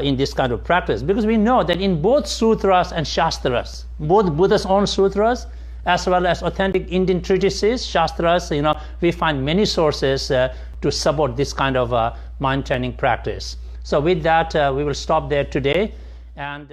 in this kind of practice, because we know that in both sutras and shastras, both Buddha's own sutras as well as authentic Indian treatises, shastras, we find many sources to support this kind of mind training practice. So with that, we will stop there today, and